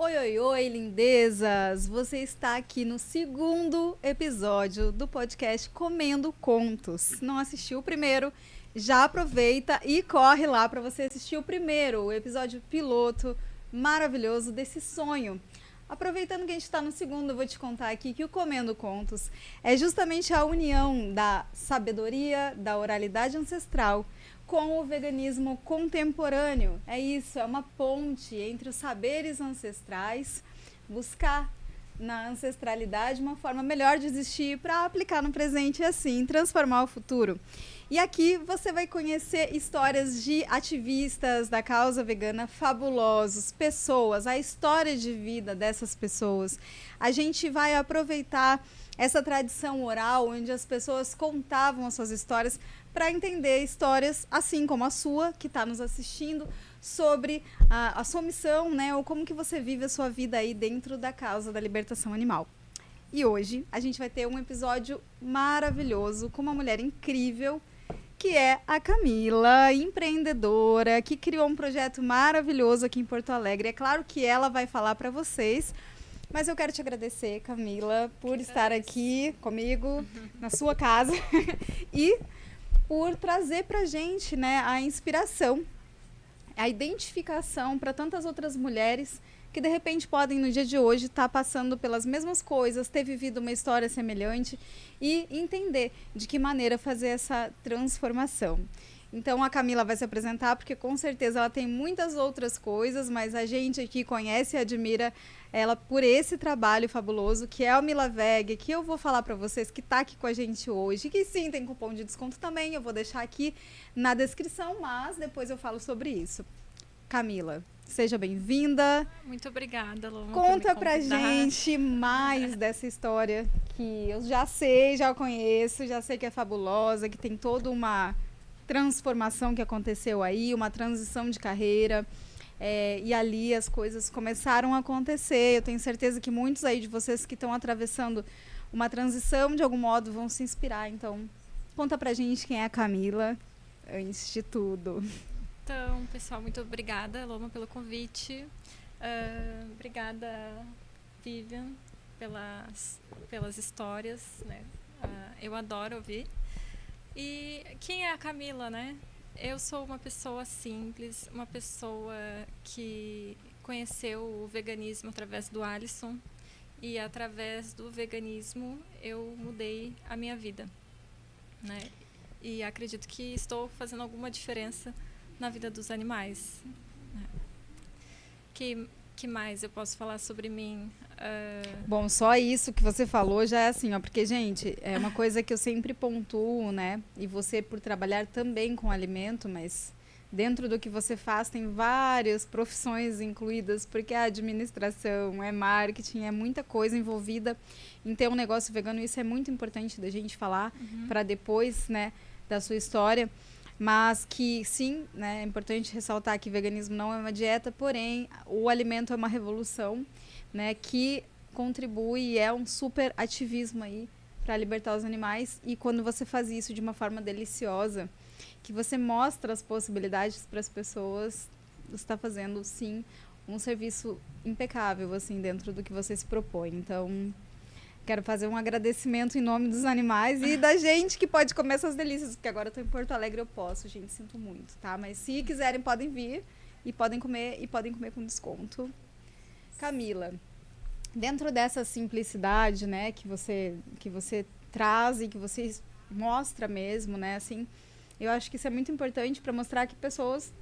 Oi, oi, oi, lindezas! Você está aqui no segundo episódio do podcast Comendo Contos. Não assistiu o primeiro? Já aproveita e corre lá para você assistir o primeiro, o episódio piloto maravilhoso desse sonho. Aproveitando que a gente está no segundo, eu vou te contar aqui que o Comendo Contos é justamente a união da sabedoria, da oralidade ancestral com o veganismo contemporâneo. É isso, é uma ponte entre os saberes ancestrais, buscar na ancestralidade uma forma melhor de existir para aplicar no presente e assim transformar o futuro. E aqui você vai conhecer histórias de ativistas da causa vegana fabulosos, pessoas, a história de vida dessas pessoas. A gente vai aproveitar essa tradição oral, onde as pessoas contavam as suas histórias, para entender histórias, assim como a sua, que está nos assistindo, sobre a sua missão, né? Ou como que você vive a sua vida aí dentro da causa da libertação animal. E hoje a gente vai ter um episódio maravilhoso com uma mulher incrível, que é a Camila, empreendedora, que criou um projeto maravilhoso aqui em Porto Alegre. É claro que ela vai falar para vocês, mas eu quero te agradecer, Camila, por estar aqui comigo, na sua casa, e por trazer pra gente, né, a inspiração, a identificação para tantas outras mulheres que de repente podem no dia de hoje estar passando pelas mesmas coisas, ter vivido uma história semelhante e entender de que maneira fazer essa transformação. Então a Camila vai se apresentar porque com certeza ela tem muitas outras coisas, mas a gente aqui conhece e admira ela por esse trabalho fabuloso que é o Milaveg, que eu vou falar para vocês que está aqui com a gente hoje, que sim, tem cupom de desconto também, eu vou deixar aqui na descrição, mas depois eu falo sobre isso. Camila, seja bem-vinda. Muito obrigada, Loma, Conta por me pra convidar. gente mais dessa história que eu já sei, já conheço, já sei que é fabulosa, que tem toda uma transformação que aconteceu aí, uma transição de carreira. E ali as coisas começaram a acontecer. Eu tenho certeza que muitos aí de vocês que estão atravessando uma transição de algum modo vão se inspirar. Então, conta pra gente quem é a Camila, antes de tudo. Então, pessoal, muito obrigada, Loma, pelo convite. Obrigada, Vivian, pelas histórias, né? Eu adoro ouvir. E quem é a Camila, né? Eu sou uma pessoa simples, uma pessoa que conheceu o veganismo através do Alisson e através do veganismo eu mudei a minha vida, né? E acredito que estou fazendo alguma diferença na vida dos animais. Né? Que mais eu posso falar sobre mim? Bom, só isso que você falou já é assim, ó, porque, gente, é uma coisa que eu sempre pontuo, né? E você, por trabalhar também com alimento, mas dentro do que você faz tem várias profissões incluídas, porque é administração, é marketing, é muita coisa envolvida em ter um negócio vegano. Isso é muito importante da gente falar para depois, né, da sua história. Mas que sim, né, é importante ressaltar que veganismo não é uma dieta, porém o alimento é uma revolução, né, que contribui e é um super ativismo aí para libertar os animais. E quando você faz isso de uma forma deliciosa, que você mostra as possibilidades para as pessoas, você está fazendo sim um serviço impecável assim dentro do que você se propõe. Então quero fazer um agradecimento em nome dos animais e da gente que pode comer essas delícias, porque agora eu tô em Porto Alegre, eu posso, gente, sinto muito, tá? Mas se quiserem, podem vir e podem comer com desconto. Camila, dentro dessa simplicidade, né, que você traz e que você mostra mesmo, né, assim, eu acho que isso é muito importante para mostrar que pessoas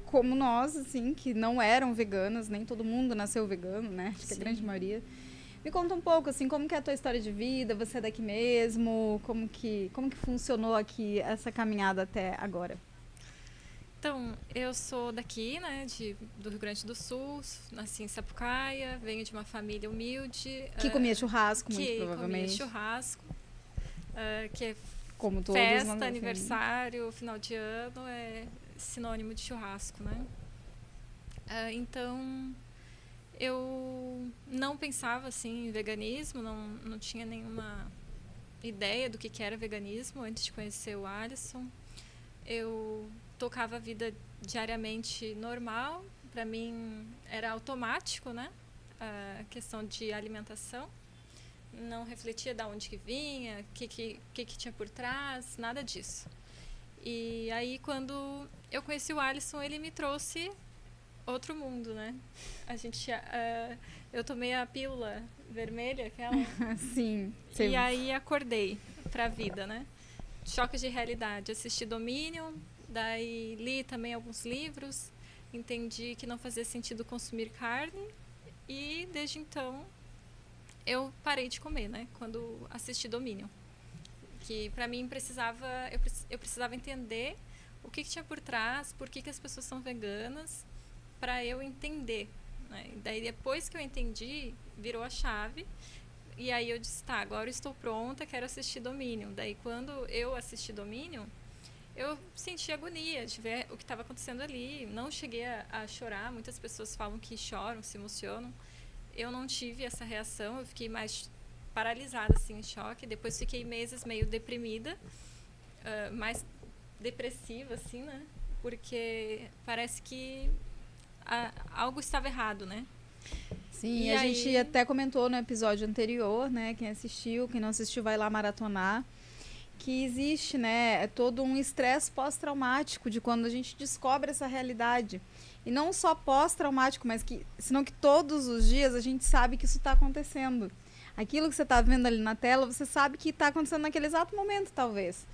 como nós, assim, que não eram veganas, nem todo mundo nasceu vegano, né, acho que a grande maioria. Me conta um pouco, assim, como que é a tua história de vida, você é daqui mesmo, como que funcionou aqui essa caminhada até agora? Então, eu sou daqui, né, do Rio Grande do Sul, nasci em Sapucaia, venho de uma família humilde. Que comia churrasco, muito que provavelmente. comia churrasco, que é Como todos, festa, aniversário, final de ano, é sinônimo de churrasco, né? Então, eu não pensava, assim, em veganismo, não tinha nenhuma ideia do que era veganismo antes de conhecer o Alisson. Eu tocava a vida diariamente normal, para mim era automático, né? a questão de alimentação, não refletia de onde que vinha, o que tinha por trás, nada disso. E aí, quando eu conheci o Alisson, ele me trouxe outro mundo, né? Eu tomei a pílula vermelha, aquela. Sim. E aí acordei pra vida, né? Choque de realidade. Assisti Dominion, daí li também alguns livros, entendi que não fazia sentido consumir carne e desde então eu parei de comer, né? Quando assisti Dominion. Que pra mim eu precisava entender o que tinha por trás, por que as pessoas são veganas, para eu entender, né? Daí depois que eu entendi, virou a chave. E aí eu disse, tá, agora eu estou pronta, quero assistir Dominion. Daí quando eu assisti Dominion, eu senti agonia de ver o que estava acontecendo ali. Não cheguei a chorar, muitas pessoas falam que choram, se emocionam. Eu não tive essa reação, eu fiquei mais paralisada, assim, em choque. Depois fiquei meses meio deprimida, mais depressiva, assim, né? Porque parece que algo estava errado, né? Sim, e a gente até comentou no episódio anterior, né? Quem assistiu, quem não assistiu vai lá maratonar, que existe, né, todo um estresse pós-traumático de quando a gente descobre essa realidade. E não só pós-traumático, mas senão que todos os dias a gente sabe que isso está acontecendo. Aquilo que você está vendo ali na tela, você sabe que está acontecendo naquele exato momento, talvez.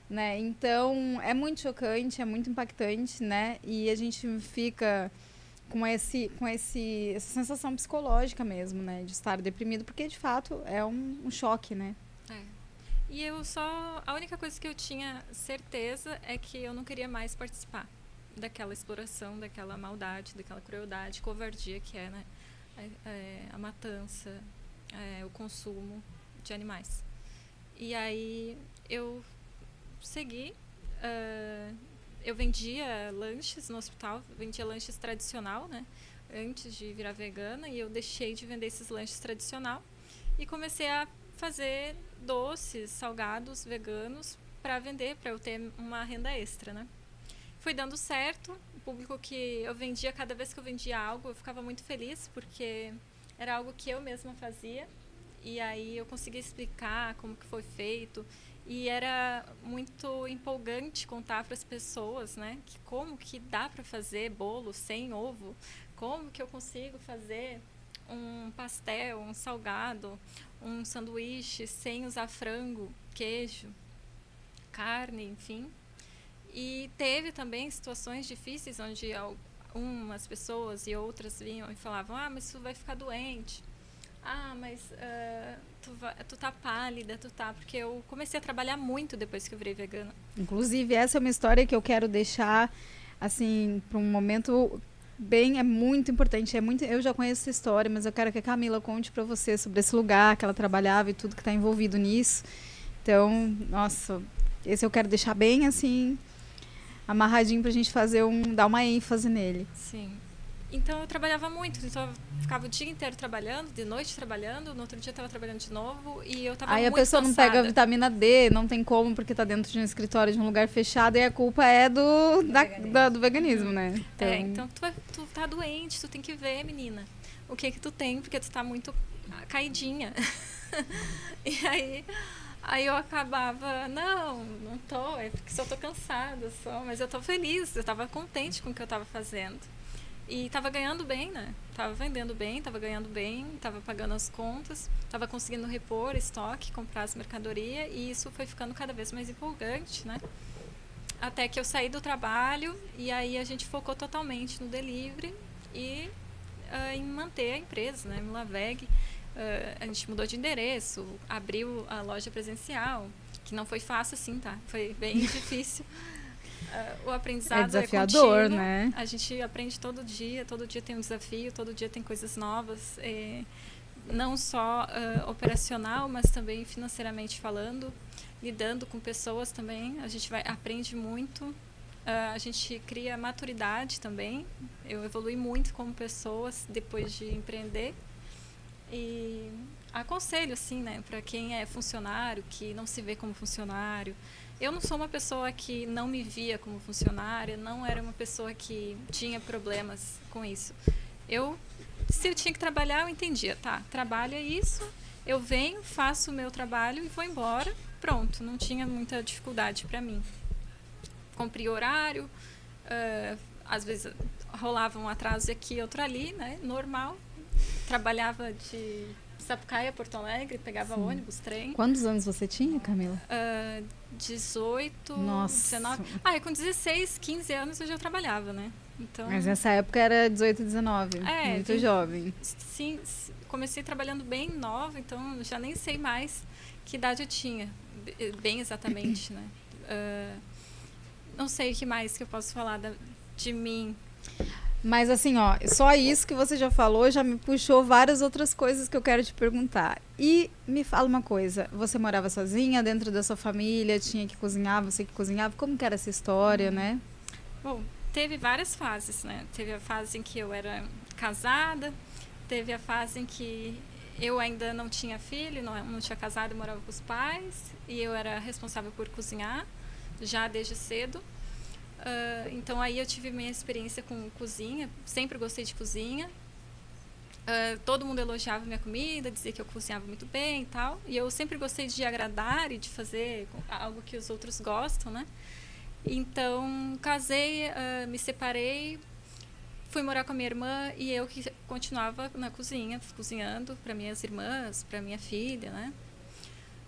Né? Então, é muito chocante, é muito impactante, né? E a gente fica com essa sensação psicológica mesmo, né? De estar deprimido, porque, de fato, é um choque, né? E a única coisa que eu tinha certeza é que eu não queria mais participar daquela exploração, daquela maldade, daquela crueldade, covardia que é, né? A matança, o consumo de animais. E aí eu segui, eu vendia lanches no hospital, vendia lanches tradicional, né? Antes de virar vegana, e eu deixei de vender esses lanches tradicional e comecei a fazer doces, salgados veganos para vender, para eu ter uma renda extra, né? Foi dando certo, o público que eu vendia, cada vez que eu vendia algo, eu ficava muito feliz, porque era algo que eu mesma fazia, e aí eu conseguia explicar como que foi feito, e era muito empolgante contar para as pessoas, né, que como que dá para fazer bolo sem ovo, como que eu consigo fazer um pastel, um salgado, um sanduíche sem usar frango, queijo, carne, enfim. E teve também situações difíceis onde umas pessoas e outras vinham e falavam, mas tu vai ficar doente. Mas tu tá pálida, porque eu comecei a trabalhar muito depois que eu virei vegana. Inclusive, essa é uma história que eu quero deixar, assim, para um momento é muito importante. Eu já conheço essa história, mas eu quero que a Camila conte para você sobre esse lugar que ela trabalhava e tudo que está envolvido nisso. Então, nossa, esse eu quero deixar bem, assim, amarradinho pra gente dar uma ênfase nele. Sim. Então eu trabalhava muito, então eu ficava o dia inteiro trabalhando, de noite trabalhando, no outro dia eu estava trabalhando de novo e eu estava muito cansada. Aí a pessoa não pega a vitamina D, não tem como, porque está dentro de um escritório, de um lugar fechado, e a culpa é do veganismo, né? Então tu tá doente, tu tem que ver, menina, o que tu tem, porque tu tá muito caidinha. E aí eu acabava, não tô, é porque só tô cansada, mas eu tô feliz, eu estava contente com o que eu estava fazendo. E estava ganhando bem, né? Estava vendendo bem, estava ganhando bem, estava pagando as contas, estava conseguindo repor estoque, comprar as mercadorias, e isso foi ficando cada vez mais empolgante, né? Até que eu saí do trabalho e aí a gente focou totalmente no delivery e em manter a empresa, né? Milaveg. A gente mudou de endereço, abriu a loja presencial, que não foi fácil assim, tá? Foi bem difícil. O aprendizado é desafiador, contínuo, né? A gente aprende todo dia tem um desafio, todo dia tem coisas novas, não só operacional, mas também financeiramente falando, lidando com pessoas também, a gente aprende muito, a gente cria maturidade também, eu evolui muito como pessoa depois de empreender, e aconselho, assim, né, para quem é funcionário, que não se vê como funcionário. Eu não sou uma pessoa que não me via como funcionária, não era uma pessoa que tinha problemas com isso. Eu se eu tinha que trabalhar, eu entendia. Tá, trabalho é isso, eu venho, faço o meu trabalho e vou embora. Pronto, não tinha muita dificuldade para mim. Cumpri horário, às vezes rolava um atraso aqui e outro ali, né? Normal. Trabalhava de Sapucaia a Porto Alegre, pegava ônibus, trem. Quantos anos você tinha, Camila? 18, Nossa. 19. Com 16, 15 anos eu já trabalhava, né? Então, Mas nessa época era 18, 19. Muito jovem. Sim, comecei trabalhando bem nova, então já nem sei mais que idade eu tinha, bem exatamente, né? Não sei o que mais que eu posso falar de mim. Mas assim, ó, só isso que você já falou já me puxou várias outras coisas que eu quero te perguntar. E me fala uma coisa, você morava sozinha dentro da sua família, tinha que cozinhar, você que cozinhava, como que era essa história, né? Bom, teve várias fases, né? Teve a fase em que eu era casada, teve a fase em que eu ainda não tinha filho, não tinha casado, morava com os pais, e eu era responsável por cozinhar, já desde cedo. Então aí eu tive minha experiência com cozinha, sempre gostei de cozinha. Todo mundo elogiava minha comida, dizia que eu cozinhava muito bem e tal. E eu sempre gostei de agradar e de fazer algo que os outros gostam, né? Então casei, me separei, fui morar com a minha irmã e eu que continuava na cozinha, cozinhando para minhas irmãs, para minha filha, né?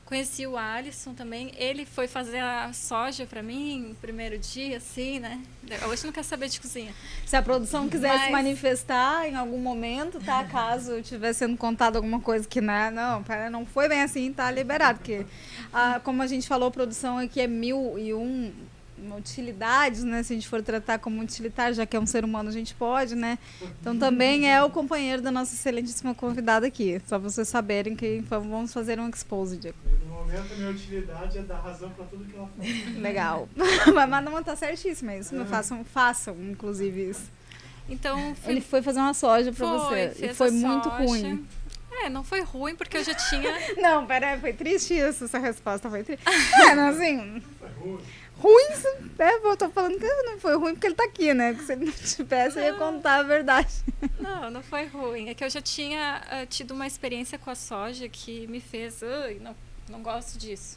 Conheci o Alisson também. Ele foi fazer a soja para mim no primeiro dia, assim, né? Hoje não quer saber de cozinha. Se a produção quiser se manifestar em algum momento, tá? Caso estiver sendo contado alguma coisa que não foi bem assim, tá liberado. Porque, como a gente falou, a produção aqui é 1001 utilidades, né? Se a gente for tratar como utilitário, já que é um ser humano, a gente pode, né? Então também é o companheiro da nossa excelentíssima convidada aqui. Só vocês saberem que vamos fazer um exposed. No momento, a minha utilidade é dar razão para tudo que ela fala. Legal. Mas não tá certíssima isso. Façam, inclusive, isso. Então, ele foi fazer uma soja para você. E foi muito ruim. Não foi ruim, porque eu já tinha... Não, peraí, foi triste isso, essa resposta foi triste. Assim... Foi ruim. Eu tô falando que não foi ruim porque ele tá aqui, né? Que se ele não tivesse, eu ia contar a verdade. Não foi ruim. É que eu já tinha tido uma experiência com a soja que me fez... não gosto disso.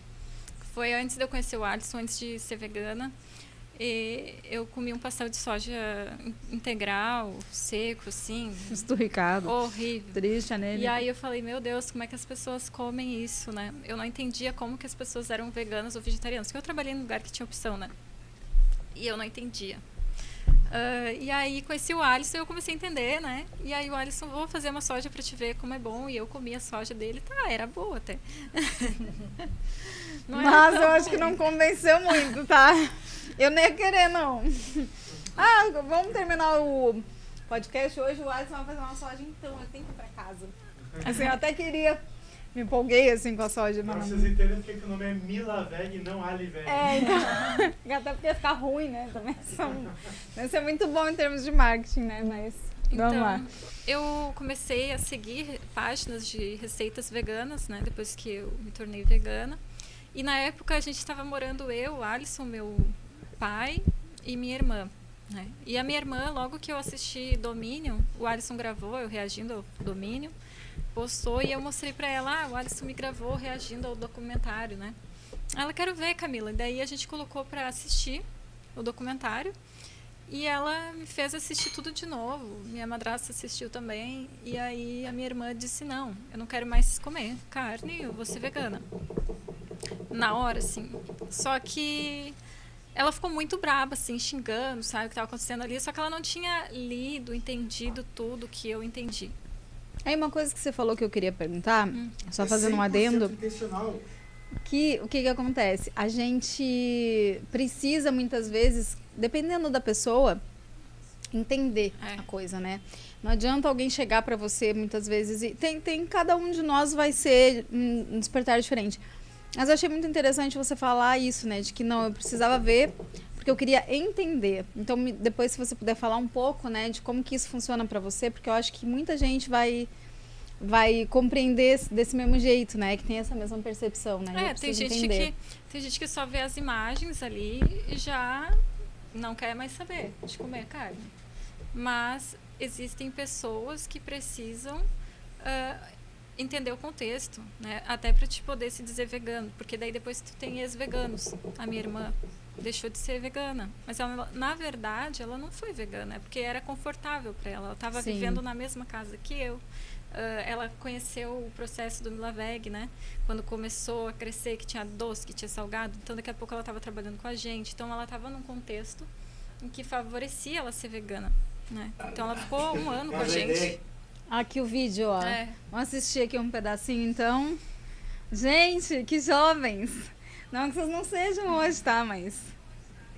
Foi antes de eu conhecer o Alisson, antes de ser vegana. E eu comi um pastel de soja integral, seco, assim. Esturricado. Horrível. Triste, né? E aí eu falei, meu Deus, como é que as pessoas comem isso, né? Eu não entendia como que as pessoas eram veganas ou vegetarianas. Porque eu trabalhei num lugar que tinha opção, né? E eu não entendia. E aí conheci o Alisson e eu comecei a entender, né? E aí o Alisson, vou fazer uma soja pra te ver como é bom. E eu comi a soja dele, era boa até. Mas eu acho que não convenceu muito, tá? Eu nem ia querer, não. Vamos terminar o podcast hoje. O Alisson vai fazer uma soja, então eu tenho que ir pra casa. Assim, eu até queria... Me empolguei, assim, com a soja. Pra vocês entenderem porque que o nome é Milaveg e não Aliveg. Então, até porque ia ficar ruim, né? Também deve ser muito bom em termos de marketing, né? Mas vamos lá. Eu comecei a seguir páginas de receitas veganas, né? Depois que eu me tornei vegana. E na época a gente estava morando eu, o Alisson, meu pai e minha irmã, né? E a minha irmã, logo que eu assisti Domínio, o Alisson gravou, eu reagindo ao Domínio, postou e eu mostrei pra ela, o Alisson me gravou reagindo ao documentário, né? Ela, quero ver, Camila. E daí a gente colocou pra assistir o documentário e ela me fez assistir tudo de novo. Minha madrasta assistiu também e aí a minha irmã disse, não, eu não quero mais comer carne, eu vou ser vegana. Na hora, assim. Só que ela ficou muito braba, assim, xingando, sabe, o que estava acontecendo ali. Só que ela não tinha lido, entendido tudo que eu entendi. Aí uma coisa que você falou que eu queria perguntar, só fazendo um adendo, que o que acontece? A gente precisa muitas vezes, dependendo da pessoa, entender a coisa, né? Não adianta alguém chegar pra você muitas vezes e cada um de nós vai ser um despertar diferente. Mas eu achei muito interessante você falar isso, né? De que não, eu precisava ver porque eu queria entender. Então, depois, se você puder falar um pouco, né, de como que isso funciona para você, porque eu acho que muita gente vai compreender desse mesmo jeito, né, que tem essa mesma percepção, né? Tem gente que só vê as imagens ali e já não quer mais saber de comer carne. Mas existem pessoas que precisam entender o contexto, né? Até para te poder se dizer vegano, porque daí depois tu tem ex-veganos. A minha irmã deixou de ser vegana, mas ela, na verdade, ela não foi vegana, é porque era confortável para ela. Ela estava vivendo na mesma casa que eu. Ela conheceu o processo do Milaveg, né? Quando começou a crescer, que tinha doce, que tinha salgado. Então, daqui a pouco ela estava trabalhando com a gente. Então, ela estava num contexto em que favorecia ela ser vegana, né? Então, ela ficou 1 ano com a gente. Aqui o vídeo, ó. Vamos assistir aqui um pedacinho, então. Gente, que jovens! Não que vocês não sejam hoje, tá? Mas...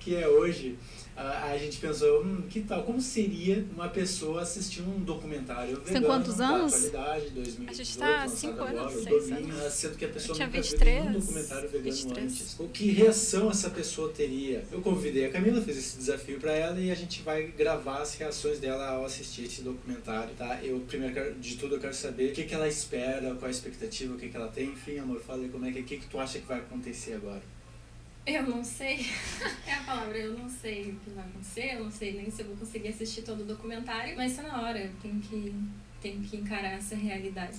Que é hoje, a gente pensou, que tal, como seria uma pessoa assistir um documentário vegano? Tem quantos anos? Atualidade, 2018, a gente tá 5 anos, 6 anos. Sendo que a pessoa tinha nunca 23, viu nenhum documentário vegano 23. antes. O que reação essa pessoa teria? Eu convidei a Camila, fiz esse desafio para ela e a gente vai gravar as reações dela ao assistir esse documentário, tá? Eu, primeiro de tudo, eu quero saber o que ela espera, qual a expectativa, o que ela tem. Enfim, amor, fala aí como é que tu acha que vai acontecer agora? Eu não sei, é a palavra, eu não sei o que vai acontecer, eu não sei nem se eu vou conseguir assistir todo o documentário, mas tá na hora, eu tenho que encarar essa realidade.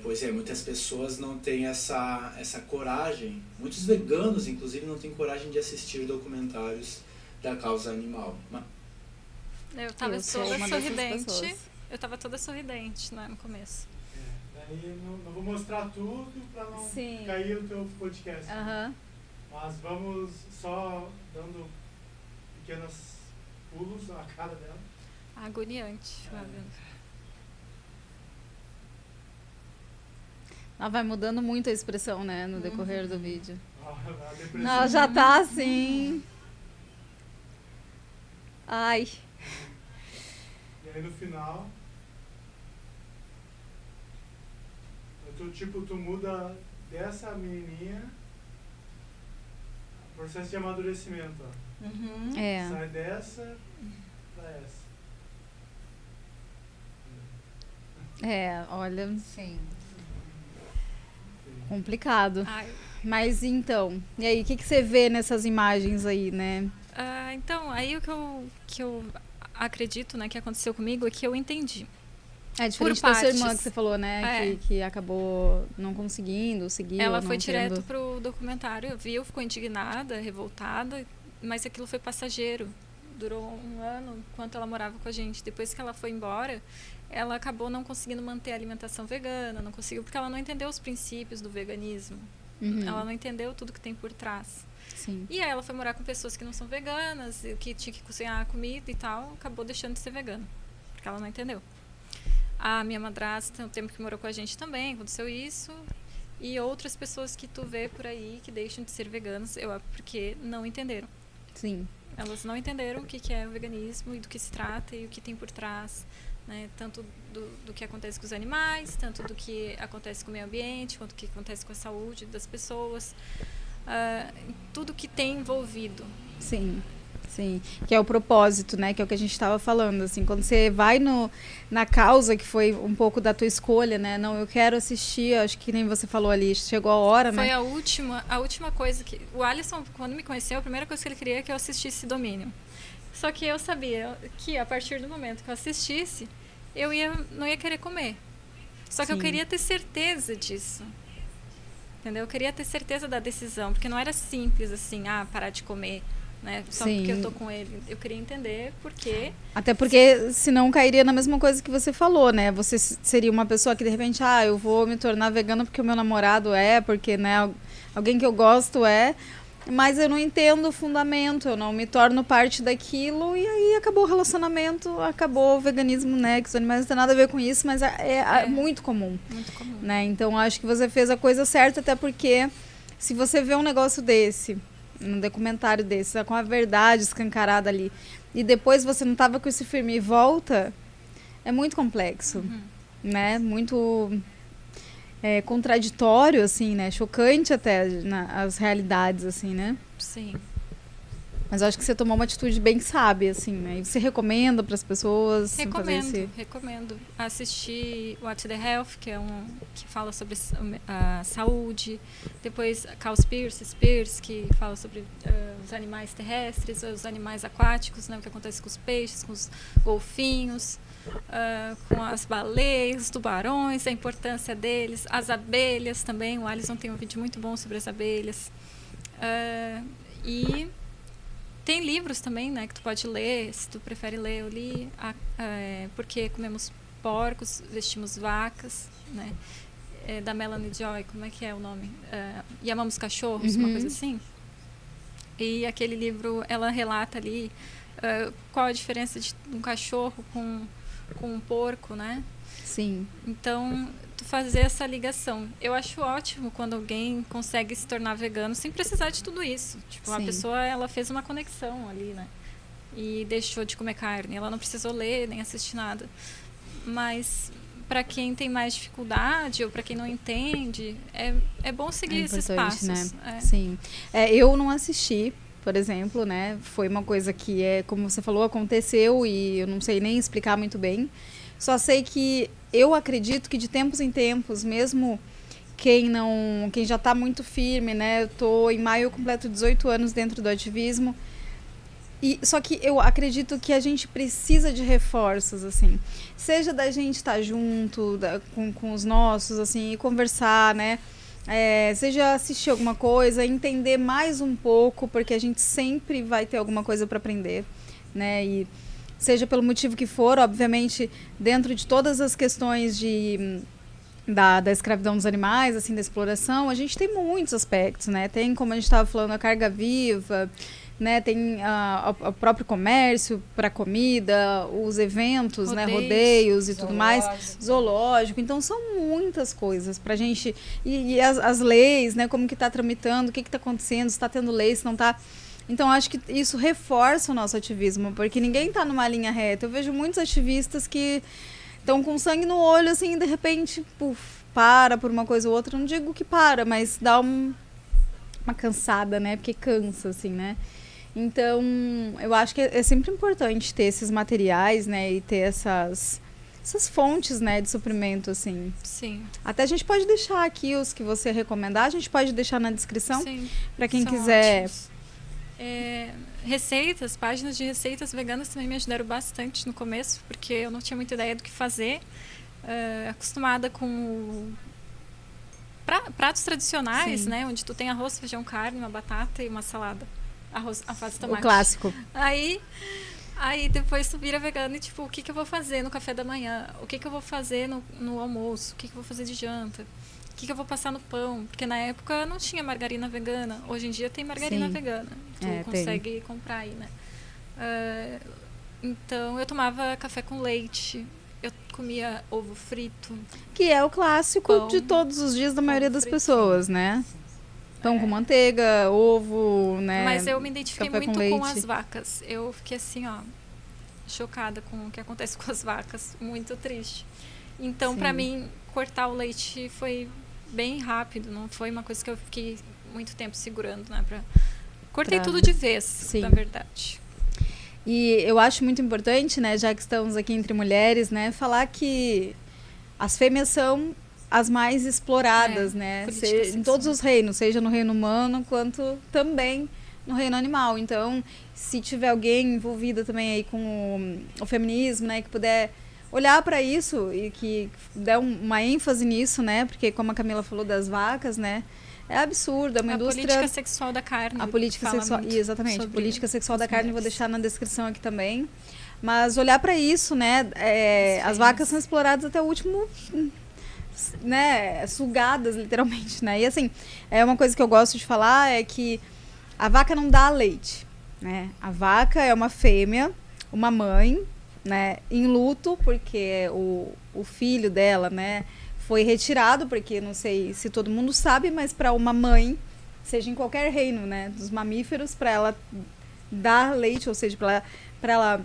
Pois é, muitas pessoas não têm essa coragem, muitos veganos, inclusive, não têm coragem de assistir documentários da causa animal. Eu tava toda sorridente, eu tava toda sorridente, né, no começo. Daí não vou mostrar tudo para não cair o teu podcast. Mas vamos só dando pequenos pulos na cara dela. Agoniante. Ela vai mudando muito a expressão, né, no decorrer do vídeo. Não, já tá assim. Ai. E aí no final... Tu muda dessa menininha processo de amadurecimento, ó. Sai dessa pra essa. Olha. Sim. Complicado. Mas então, e aí, o que você vê nessas imagens aí, né? Então, aí o que eu acredito, né, que aconteceu comigo é que eu entendi. Diferente da sua irmã que você falou, né? Que acabou não conseguindo seguir. Ela foi direto pro documentário, viu, ficou indignada, revoltada, mas aquilo foi passageiro. Durou 1 ano enquanto ela morava com a gente. Depois que ela foi embora, ela acabou não conseguindo manter a alimentação vegana, não conseguiu, porque ela não entendeu os princípios do veganismo. Ela não entendeu tudo que tem por trás. Sim. E aí ela foi morar com pessoas que não são veganas, que tinha que cozinhar comida e tal, acabou deixando de ser vegana, porque ela não entendeu. A minha madrasta, o tempo que morou com a gente também, aconteceu isso. E outras pessoas que tu vê por aí que deixam de ser veganas, porque não entenderam. Sim. Elas não entenderam o que é o veganismo e do que se trata e o que tem por trás, né? Tanto do que acontece com os animais, tanto do que acontece com o meio ambiente, quanto do que acontece com a saúde das pessoas. Tudo que tem envolvido. Sim. Sim, que é o propósito, né? Que é o que a gente estava falando, assim, quando você vai na causa, que foi um pouco da tua escolha, né? Não, eu quero assistir, acho que nem você falou ali, chegou a hora, foi, né? Foi a última coisa que... O Alisson, quando me conheceu, a primeira coisa que ele queria é que eu assistisse Domínio. Só que eu sabia que a partir do momento que eu assistisse, eu não ia querer comer. Só que eu queria ter certeza disso. Entendeu? Eu queria ter certeza da decisão, porque não era simples assim, parar de comer. Né? Só porque eu tô com ele. Eu queria entender por quê. Até porque senão cairia na mesma coisa que você falou, né? Você seria uma pessoa que de repente, eu vou me tornar vegana porque o meu namorado porque, né, alguém que eu gosto mas eu não entendo o fundamento, eu não me torno parte daquilo e aí acabou o relacionamento, acabou o veganismo, né? Que os animais não tem nada a ver com isso, mas é muito comum. Muito comum. Né? Então acho que você fez a coisa certa, até porque se você vê um negócio desse, um documentário desse, com a verdade escancarada ali, e depois você não estava com esse firme e volta, é muito complexo, né? Muito contraditório, assim, né? Chocante até as realidades, assim, né? Sim. Mas eu acho que você tomou uma atitude bem sábia, assim, né? E você recomenda para as pessoas? Recomendo assistir What's the Health, que é que fala sobre a saúde. Depois Cowspiracy, que fala sobre os animais terrestres, os animais aquáticos, né? O que acontece com os peixes, com os golfinhos, com as baleias, os tubarões, a importância deles, as abelhas também. O Alisson tem um vídeo muito bom sobre as abelhas. E tem livros também, né, que tu pode ler, se tu prefere ler. Eu li Porque Comemos Porcos, Vestimos Vacas, né, da Melanie Joy, como é que é o nome? E Amamos Cachorros, uma coisa assim. E aquele livro, ela relata ali qual a diferença de um cachorro com um porco, né? Sim. Então, tu fazer essa ligação. Eu acho ótimo quando alguém consegue se tornar vegano sem precisar de tudo isso. Tipo, a pessoa, ela fez uma conexão ali, né? E deixou de comer carne. Ela não precisou ler nem assistir nada. Mas para quem tem mais dificuldade ou para quem não entende, é bom seguir esses passos. Né? Sim. Eu não assisti, por exemplo, né? Foi uma coisa que, como você falou, aconteceu e eu não sei nem explicar muito bem. Só sei que eu acredito que de tempos em tempos, mesmo quem já está muito firme, né? Eu tô em maio, eu completo 18 anos dentro do ativismo. Só que eu acredito que a gente precisa de reforços, assim. Seja da gente estar junto com os nossos, assim, e conversar, né? Seja assistir alguma coisa, entender mais um pouco, porque a gente sempre vai ter alguma coisa para aprender, né? E seja pelo motivo que for, obviamente, dentro de todas as questões da escravidão dos animais, assim, da exploração, a gente tem muitos aspectos, né? Tem, como a gente estava falando, a carga viva, né? Tem o próprio comércio para comida, os eventos, né? Rodeios e tudo mais, zoológico. Então, são muitas coisas para a gente... E as leis, né? Como que está tramitando, o que está acontecendo, se está tendo lei, se não está... Então, acho que isso reforça o nosso ativismo, porque ninguém está numa linha reta. Eu vejo muitos ativistas que estão com sangue no olho, assim, e de repente, para por uma coisa ou outra. Não digo que para, mas dá uma cansada, né? Porque cansa, assim, né? Então, eu acho que é sempre importante ter esses materiais, né? E ter essas fontes, né, de suprimento, assim. Sim. Até a gente pode deixar aqui os que você recomendar, a gente pode deixar na descrição para quem quiser... Ótimos. Receitas, páginas de receitas veganas também me ajudaram bastante no começo, porque eu não tinha muita ideia do que fazer. Acostumada com pratos tradicionais, né? Onde tu tem arroz, feijão, carne, uma batata e uma salada. Arroz, alface e tomate. O clássico. Aí depois tu vira vegano e tipo, o que eu vou fazer no café da manhã? O que eu vou fazer no almoço? O que eu vou fazer de janta? O que eu vou passar no pão? Porque na época não tinha margarina vegana. Hoje em dia tem margarina vegana. Tu consegue comprar aí, né? Então, eu tomava café com leite. Eu comia ovo frito. Que é o clássico de todos os dias da maioria das pessoas, né? Pão com manteiga, ovo, né? Mas eu me identifiquei muito com as vacas. Eu fiquei assim, chocada com o que acontece com as vacas. Muito triste. Então, para mim, cortar o leite foi bem rápido, não foi uma coisa que eu fiquei muito tempo segurando, né? Cortei tudo de vez, na verdade. E eu acho muito importante, né, já que estamos aqui entre mulheres, né, falar que as fêmeas são as mais exploradas, né? Em todos os reinos, seja no reino humano, quanto também no reino animal. Então, se tiver alguém envolvida também aí com o feminismo, né, que puder olhar para isso e que der uma ênfase nisso, né? Porque como a Camila falou das vacas, né? É absurdo, é uma indústria... A política sexual da carne. A política sexual, exatamente. A política sexual da carne, vou deixar na descrição aqui também. Mas olhar para isso, né? As vacas são exploradas até o último, né? Sugadas, literalmente, né? E assim, uma coisa que eu gosto de falar é que a vaca não dá leite, né? A vaca é uma fêmea, uma mãe, né, em luto, porque o filho dela, né, foi retirado, porque não sei se todo mundo sabe, mas para uma mãe, seja em qualquer reino, né, dos mamíferos, para ela dar leite, ou seja, para ela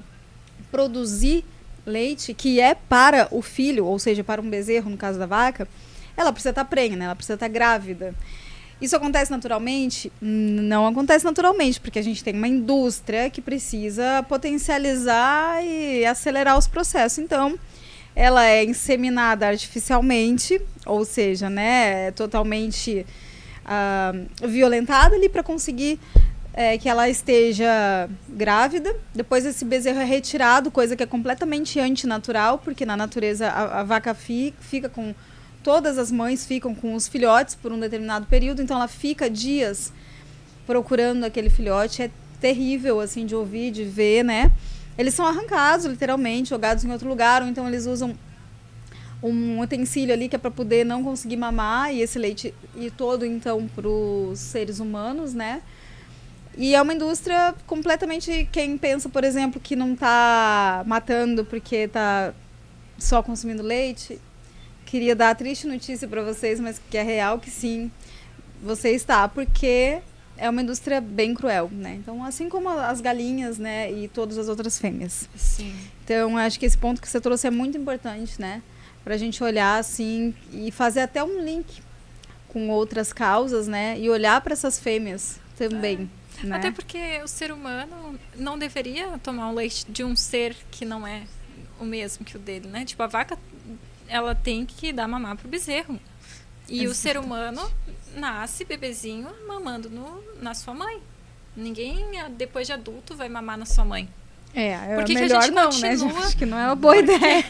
produzir leite, que é para o filho, ou seja, para um bezerro, no caso da vaca, ela precisa estar prenha, né, ela precisa estar grávida. Isso acontece naturalmente? Não acontece naturalmente, porque a gente tem uma indústria que precisa potencializar e acelerar os processos. Então, ela é inseminada artificialmente, ou seja, né, totalmente violentada ali para conseguir que ela esteja grávida. Depois esse bezerro é retirado, coisa que é completamente antinatural, porque na natureza a vaca fica com... Todas as mães ficam com os filhotes por um determinado período, então ela fica dias procurando aquele filhote. É terrível, assim, de ouvir, de ver, né? Eles são arrancados, literalmente, jogados em outro lugar, ou então eles usam um utensílio ali que é para poder não conseguir mamar, e esse leite ir todo, então, para os seres humanos, né? E é uma indústria completamente... Quem pensa, por exemplo, que não está matando porque está só consumindo leite, queria dar a triste notícia para vocês, mas que é real que sim, você está, porque é uma indústria bem cruel, né? Então, assim como as galinhas, né, e todas as outras fêmeas. Sim. Então, acho que esse ponto que você trouxe é muito importante, né? Pra gente olhar, assim, e fazer até um link com outras causas, né? E olhar para essas fêmeas também. Né? Até porque o ser humano não deveria tomar um leite de um ser que não é o mesmo que o dele, né? Tipo, a vaca, ela tem que dar mamar pro bezerro. E Exato. O ser humano nasce bebezinho mamando na sua mãe. Ninguém, depois de adulto, vai mamar na sua mãe. Por que melhor que a gente não, continua... né, gente? Acho que não é uma boa ideia.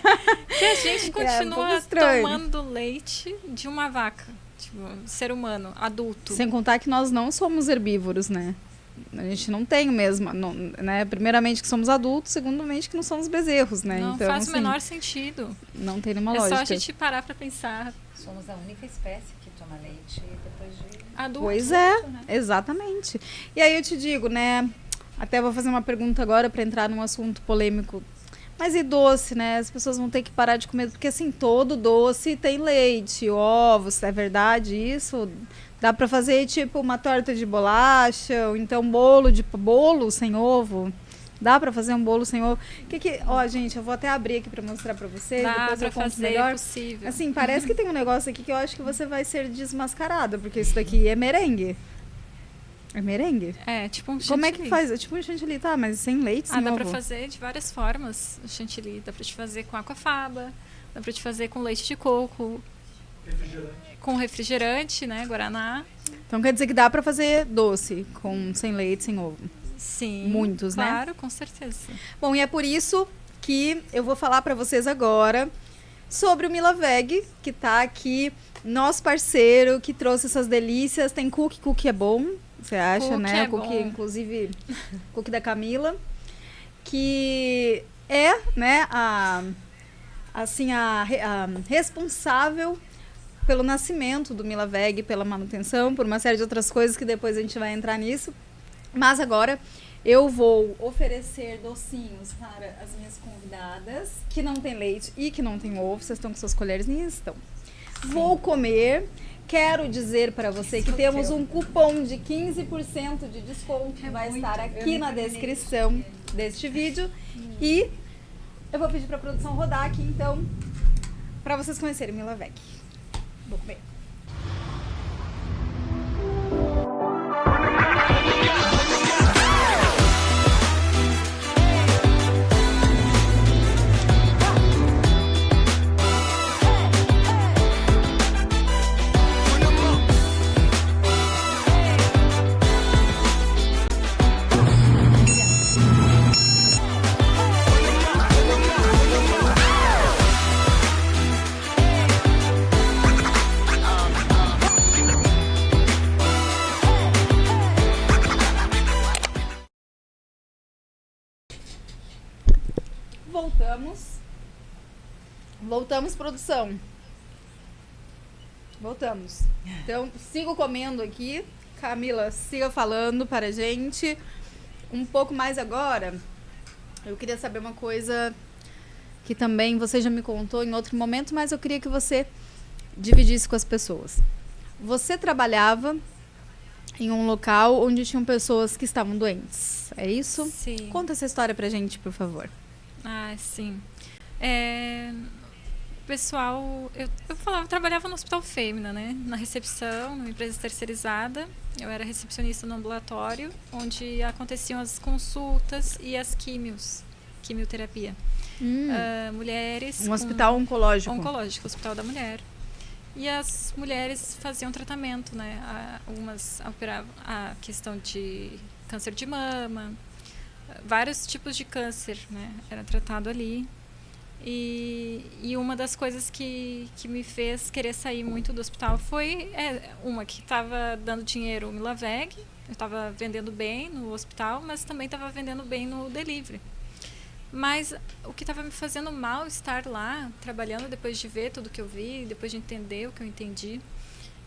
Que a gente continua tomando leite de uma vaca. Tipo, ser humano, adulto. Sem contar que nós não somos herbívoros, né? A gente não tem o mesmo, né? Primeiramente que somos adultos, segundamente que não somos bezerros, né? Não então, faz assim, o menor sentido. Não tem nenhuma lógica. É só a gente parar pra pensar. Somos a única espécie que toma leite depois de adulto. Pois é, né? Exatamente. E aí eu te digo, né? Até vou fazer uma pergunta agora para entrar num assunto polêmico. Mas e doce, né? As pessoas vão ter que parar de comer, porque assim, todo doce tem leite, ovos, é verdade isso? Dá para fazer tipo uma torta de bolacha, ou então bolo sem ovo. Dá para fazer um bolo sem ovo. Ó, gente, eu vou até abrir aqui para mostrar para vocês. Dá depois pra eu conto fazer, melhor. É possível. Assim, parece que tem um negócio aqui que eu acho que você vai ser desmascarada, porque isso daqui é merengue. É merengue? É, tipo um chantilly. Como é que faz? É tipo um chantilly, tá? Mas sem leite, sem ovo. Dá pra fazer de várias formas o chantilly. Dá pra te fazer com aquafaba, dá pra te fazer com leite de coco. Com refrigerante, né? Guaraná. Então quer dizer que dá pra fazer doce sem leite, sem ovo. Sim. Muitos, claro, né? Claro, com certeza. Bom, e é por isso que eu vou falar pra vocês agora sobre o Milaveg, que tá aqui, nosso parceiro, que trouxe essas delícias. Tem cookie é bom, você acha, cookie né? É cookie, bom. Inclusive, cookie da Camila, que é, né, a responsável pelo nascimento do Milaveg, pela manutenção, por uma série de outras coisas que depois a gente vai entrar nisso. Mas agora eu vou oferecer docinhos para as minhas convidadas que não tem leite e que não tem ovo. Vocês estão com suas colherzinhas? Estão. Sim. Vou comer. Quero dizer para você que temos um cupom de 15% de desconto que vai estar aqui na descrição deste vídeo. E eu vou pedir para a produção rodar aqui, então, para vocês conhecerem Milaveg. Vou comer. Voltamos, produção. Voltamos. Então, sigo comendo aqui. Camila, siga falando para a gente. Um pouco mais agora, eu queria saber uma coisa que também você já me contou em outro momento, mas eu queria que você dividisse com as pessoas. Você trabalhava em um local onde tinham pessoas que estavam doentes, é isso? Sim. Conta essa história pra gente, por favor. Sim. pessoal... Eu trabalhava no Hospital Fêmea, né? Na recepção, numa empresa terceirizada. Eu era recepcionista no ambulatório, onde aconteciam as consultas e as quimioterapia. Mulheres... Um hospital oncológico. Oncológico, Hospital da Mulher. E as mulheres faziam tratamento, né? Algumas operavam a questão de câncer de mama, vários tipos de câncer, né? Era tratado ali. E uma das coisas que me fez querer sair muito do hospital foi uma que estava dando dinheiro, o Milaveg. Eu estava vendendo bem no hospital, mas também estava vendendo bem no delivery. Mas o que estava me fazendo mal estar lá, trabalhando, depois de ver tudo que eu vi, depois de entender o que eu entendi,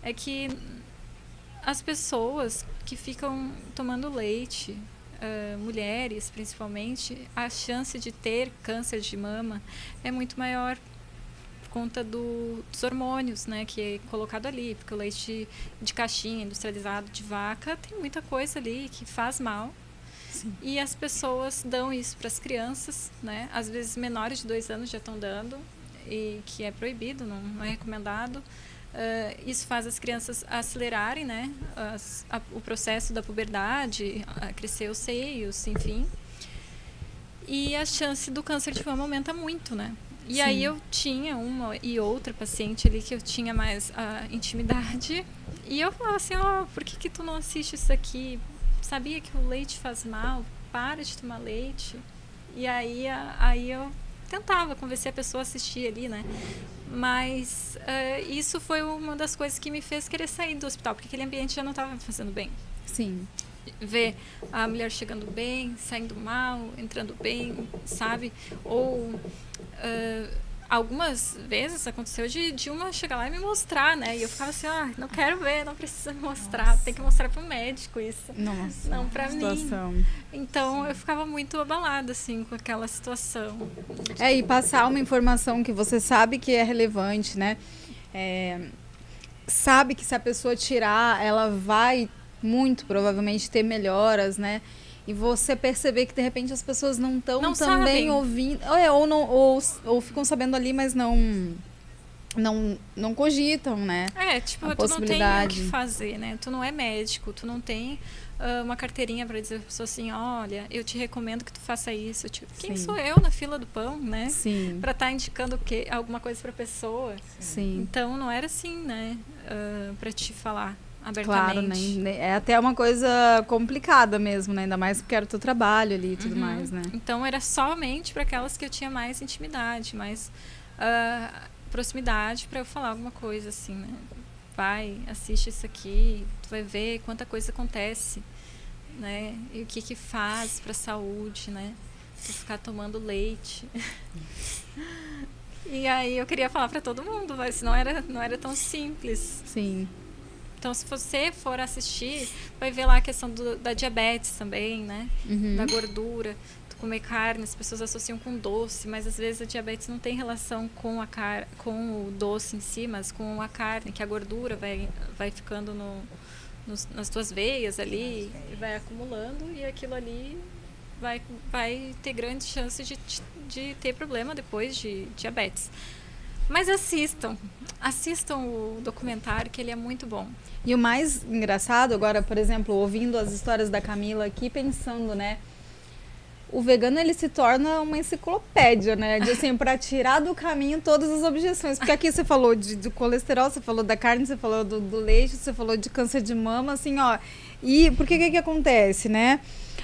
é que as pessoas que ficam tomando leite, mulheres principalmente, a chance de ter câncer de mama é muito maior por conta dos hormônios, né, que é colocado ali, porque o leite de caixinha, industrializado de vaca, tem muita coisa ali que faz mal. Sim. E as pessoas dão isso para as crianças, né? Às vezes menores de 2 anos já estão dando, e que é proibido, não é recomendado. Isso faz as crianças acelerarem, né? O processo da puberdade, crescer os seios, enfim. E a chance do câncer de mama aumenta muito, né? E Sim. Aí eu tinha uma e outra paciente ali que eu tinha mais intimidade. E eu falava assim, por que tu não assiste isso aqui? Sabia que o leite faz mal? Para de tomar leite. E aí eu tentava convencer a pessoa a assistir ali, né? Mas isso foi uma das coisas que me fez querer sair do hospital, porque aquele ambiente já não estava me fazendo bem. Sim. Ver a mulher chegando bem, saindo mal, entrando bem, sabe? Ou algumas vezes aconteceu de uma chegar lá e me mostrar, né? E eu ficava assim, não quero ver, não precisa me mostrar. Nossa. Tem que mostrar pro médico isso. Nossa. Não pra situação. mim. Então, eu ficava muito abalada, assim, com aquela situação. E passar uma informação que você sabe que é relevante, né? Sabe que se a pessoa tirar, ela vai muito provavelmente ter melhoras, né? E você perceber que de repente as pessoas não estão também ouvindo, ou ficam sabendo ali, mas não cogitam, né? Tipo, tu não tem o que fazer, né? Tu não é médico, tu não tem uma carteirinha para dizer pra pessoa assim, olha, eu te recomendo que tu faça isso. Quem Sim. sou eu na fila do pão, né? Sim. Para estar indicando alguma coisa pra pessoa. Sim. Então não era assim, né? Para te falar abertamente. Claro, né? É até uma coisa complicada mesmo, né? Ainda mais porque era o teu trabalho ali e tudo mais, né? Então era somente para aquelas que eu tinha mais intimidade, mais proximidade para eu falar alguma coisa assim, né? Vai, assiste isso aqui, tu vai ver quanta coisa acontece, né? E o que faz para a saúde, né? Tu ficar tomando leite. E aí eu queria falar para todo mundo, mas não era tão simples. Sim. Então, se você for assistir, vai ver lá a questão da diabetes também, né? Da gordura. Tu comer carne, as pessoas associam com doce, mas às vezes a diabetes não tem relação com o doce em si, mas com a carne, que a gordura vai ficando nas tuas veias ali, e vai acumulando, e aquilo ali vai ter grandes chances de ter problema depois de diabetes. Mas assistam o documentário, que ele é muito bom. E o mais engraçado agora, por exemplo, ouvindo as histórias da Camila aqui, pensando, né? O vegano, ele se torna uma enciclopédia, né? De, assim, para tirar do caminho todas as objeções. Porque aqui você falou do colesterol, você falou da carne, você falou do leite, você falou de câncer de mama, assim, ó. E por que acontece, né?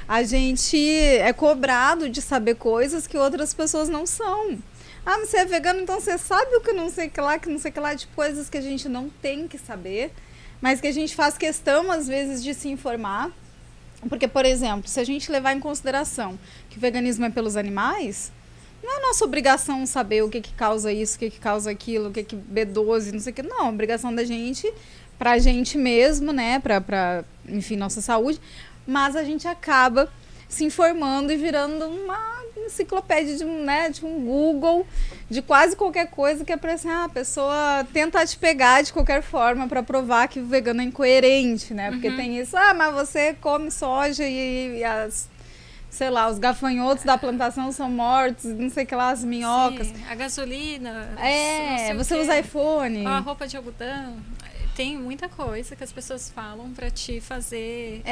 A gente é cobrado de saber coisas que outras pessoas não são. Mas você é vegano, então você sabe o que não sei que lá, de coisas que a gente não tem que saber, mas que a gente faz questão, às vezes, de se informar. Porque, por exemplo, se a gente levar em consideração que o veganismo é pelos animais, não é nossa obrigação saber o que causa isso, o que causa aquilo, o que B12, não sei o que. Não, é obrigação da gente, pra gente mesmo, né, enfim, nossa saúde. Mas a gente acaba se informando e virando uma enciclopédia de um Google, de quase qualquer coisa, que é pra assim, a pessoa tenta te pegar de qualquer forma para provar que o vegano é incoerente, né? Porque tem isso, mas você come soja e sei lá, os gafanhotos da plantação são mortos, não sei o que lá, as minhocas. Sim, a gasolina. Você usa iPhone. A roupa de algodão. Tem muita coisa que as pessoas falam pra te fazer.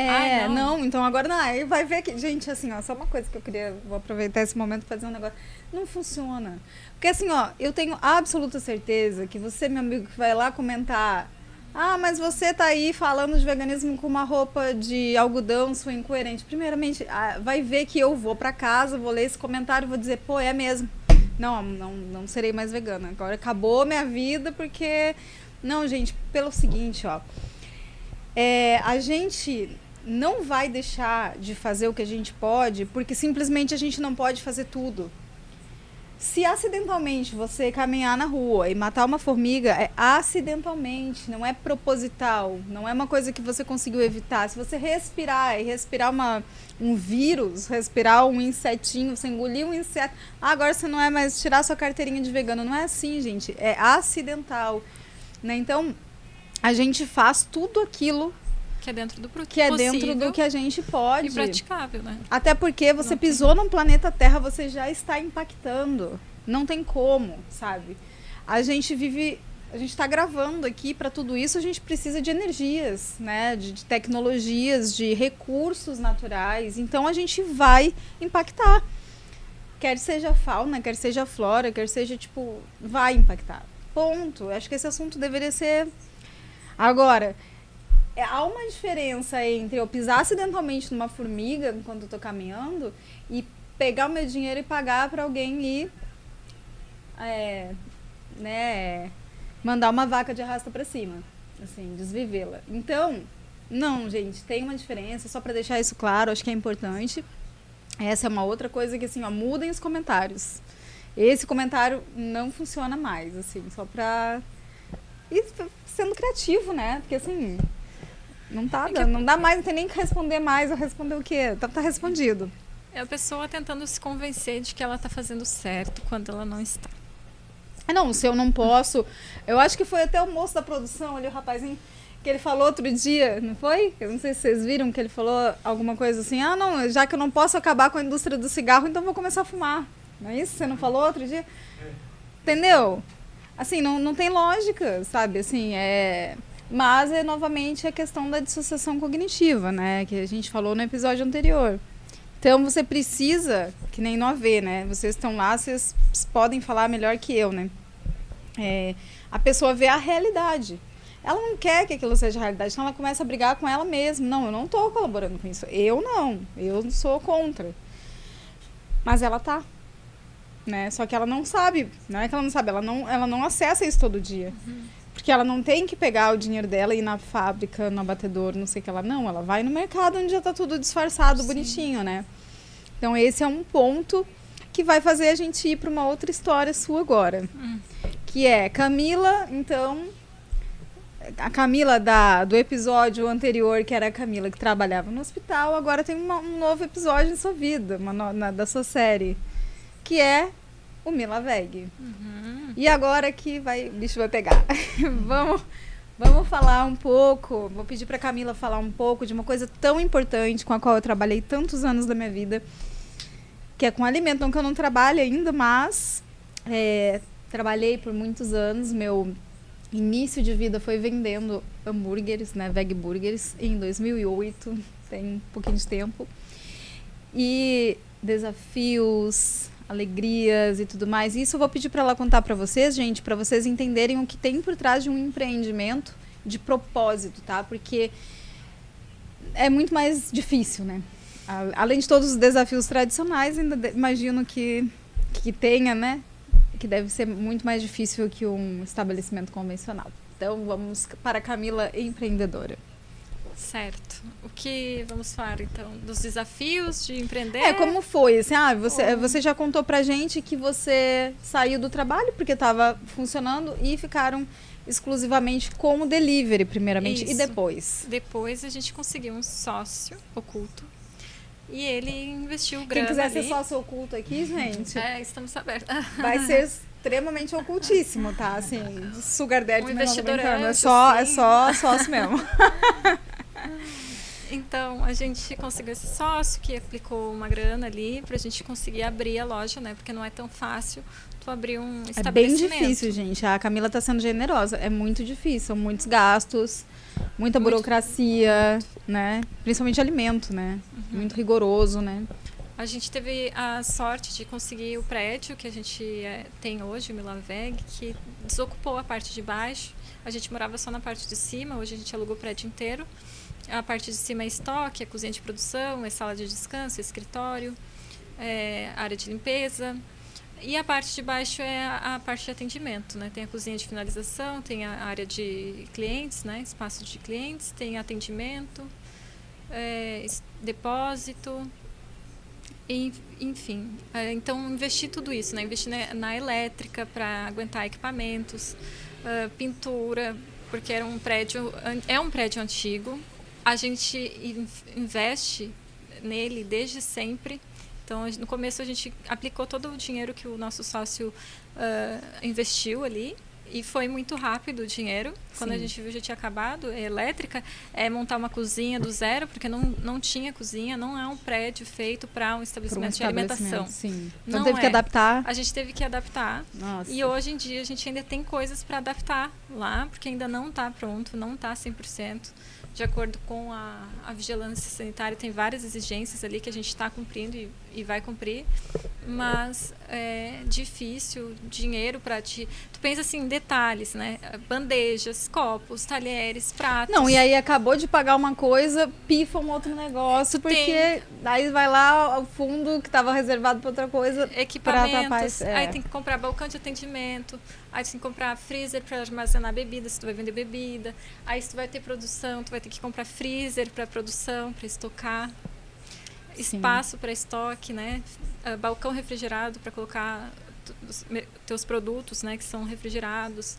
Então agora não. Aí vai ver que. Gente, assim, ó, só uma coisa que eu queria. Vou aproveitar esse momento pra fazer um negócio. Não funciona. Porque assim, ó, eu tenho absoluta certeza que você, meu amigo, que vai lá comentar. Ah, mas você tá aí falando de veganismo com uma roupa de algodão, sou incoerente. Primeiramente, vai ver que eu vou pra casa, vou ler esse comentário e vou dizer, pô, é mesmo. Não serei mais vegana. Agora acabou minha vida porque... Não, gente, pelo seguinte, ó. A gente não vai deixar de fazer o que a gente pode porque simplesmente a gente não pode fazer tudo. Se acidentalmente você caminhar na rua e matar uma formiga, é acidentalmente, não é proposital, não é uma coisa que você conseguiu evitar. Se você respirar um vírus, respirar um insetinho, você engolir um inseto, agora você não é mais tirar sua carteirinha de vegano. Não é assim, gente, é acidental. Né? Então, a gente faz tudo aquilo que é dentro do dentro do que a gente pode. E praticável, né? Até porque você pisou no planeta Terra, você já está impactando. Não tem como, sabe? A gente está gravando aqui, para tudo isso a gente precisa de energias, né? De tecnologias, de recursos naturais. Então, a gente vai impactar. Quer seja fauna, quer seja flora, quer seja, vai impactar. Ponto. Acho que esse assunto deveria ser... Agora, há uma diferença entre eu pisar acidentalmente numa formiga enquanto eu tô caminhando e pegar o meu dinheiro e pagar para alguém ir mandar uma vaca de arrasta para cima, assim, desvivê-la. Então, não, gente, tem uma diferença, só para deixar isso claro, acho que é importante. Essa é uma outra coisa que, assim, ó, mudem os comentários. Esse comentário não funciona mais, assim, só pra ir sendo criativo, né? Porque, assim, não dá mais, não tem nem que responder mais, ou responder o quê? Tá respondido. É a pessoa tentando se convencer de que ela tá fazendo certo quando ela não está. Não, se eu não posso... Eu acho que foi até o moço da produção ali, o rapazinho, que ele falou outro dia, não foi? Eu não sei se vocês viram que ele falou alguma coisa assim, não, já que eu não posso acabar com a indústria do cigarro, então vou começar a fumar. Não é isso? Você não falou outro dia? Entendeu? Assim, não tem lógica, sabe? Assim, Mas novamente a questão da dissociação cognitiva, né? Que a gente falou no episódio anterior. Então você precisa, que nem no AV, né? Vocês estão lá, vocês podem falar melhor que eu, né? A pessoa vê a realidade. Ela não quer que aquilo seja realidade, então ela começa a brigar com ela mesma. Não, eu não estou colaborando com isso. Eu sou contra. Mas ela tá. Né? Só que ela não sabe, não é que ela não sabe, ela não acessa isso todo dia. Porque ela não tem que pegar o dinheiro dela e ir na fábrica, no abatedor, não sei o que ela... Não, ela vai no mercado onde já tá tudo disfarçado, bonitinho, né? Então esse é um ponto que vai fazer a gente ir para uma outra história sua agora. Que é Camila, então... A Camila do episódio anterior, que era a Camila que trabalhava no hospital, agora tem um novo episódio em sua vida, da sua série. Que é o Milaveg. E agora que o bicho vai pegar. Vamos falar um pouco, vou pedir para Camila falar um pouco de uma coisa tão importante com a qual eu trabalhei tantos anos da minha vida, que é com alimento. Não que eu não trabalhe ainda, mas trabalhei por muitos anos. Meu início de vida foi vendendo hambúrgueres, né, veg burgers, em 2008, tem um pouquinho de tempo. E desafios, alegrias e tudo mais. Isso eu vou pedir para ela contar para vocês, gente, para vocês entenderem o que tem por trás de um empreendimento de propósito, tá? Porque é muito mais difícil, né? Além de todos os desafios tradicionais, ainda imagino que tenha, né? Que deve ser muito mais difícil que um estabelecimento convencional. Então, vamos para a Camila empreendedora. Certo. O que vamos falar, então? Dos desafios de empreender? Como foi? Assim, você já contou pra gente que você saiu do trabalho porque estava funcionando e ficaram exclusivamente como delivery, primeiramente. Isso. E depois? Depois a gente conseguiu um sócio oculto e ele investiu grana. Quem quiser ser sócio oculto aqui, gente... estamos abertos. Vai ser extremamente ocultíssimo, tá? Assim, sugar daddy, investidor é só sócio mesmo. Então, a gente conseguiu esse sócio que aplicou uma grana ali pra gente conseguir abrir a loja, né? Porque não é tão fácil tu abrir um estabelecimento. É bem difícil, gente. A Camila tá sendo generosa. É muito difícil. São muitos gastos, muita burocracia, né? Principalmente alimento, né? Muito rigoroso, né? A gente teve a sorte de conseguir o prédio que a gente tem hoje, o Milaveg, que desocupou a parte de baixo. A gente morava só na parte de cima, hoje a gente alugou o prédio inteiro. A parte de cima é estoque, é cozinha de produção, é sala de descanso, é escritório, é área de limpeza. E a parte de baixo é a parte de atendimento, né? Tem a cozinha de finalização, tem a área de clientes, né? Espaço de clientes, tem atendimento, depósito, enfim. Então, investi tudo isso, né? Investi na elétrica para aguentar equipamentos, pintura, porque é um prédio antigo. A gente investe nele desde sempre. Então, no começo, a gente aplicou todo o dinheiro que o nosso sócio investiu ali. E foi muito rápido o dinheiro. Quando a gente viu, já tinha acabado. A elétrica é montar uma cozinha do zero, porque não tinha cozinha. Não é um prédio feito para um estabelecimento de alimentação. Sim. Então, teve que adaptar. A gente teve que adaptar. Nossa. E hoje em dia, a gente ainda tem coisas para adaptar lá, porque ainda não está pronto, não está 100%. De acordo com a vigilância sanitária, tem várias exigências ali que a gente está cumprindo e vai cumprir, mas é difícil, dinheiro para ti. Tu pensa assim, em detalhes, né? Bandejas, copos, talheres, pratos. Não, e aí acabou de pagar uma coisa, pifa um outro negócio, porque aí vai lá o fundo que estava reservado para outra coisa. Equipamentos, aí tem que comprar balcão de atendimento, aí tem que comprar freezer para armazenar bebida, se tu vai vender bebida, aí se tu vai ter produção, tu vai ter que comprar freezer para produção, para estocar. Espaço para estoque, né? Balcão refrigerado para colocar os teus produtos, né? Que são refrigerados.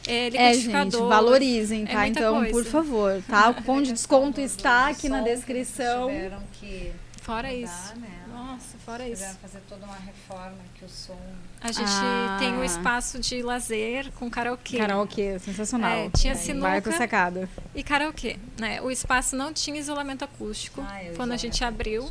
Liquidificador. Gente, valorizem, tá? Então, coisa. por favor, tá? O cupom de desconto está aqui na descrição. Tiveram que fora mudar, isso. Né? Nossa, fora isso. Tiveram fazer toda uma reforma que o som... A gente tem um espaço de lazer com karaokê. Karaokê, sensacional. Tinha sinuca Vai com sacada. e karaokê, né? O espaço não tinha isolamento acústico quando a gente abriu.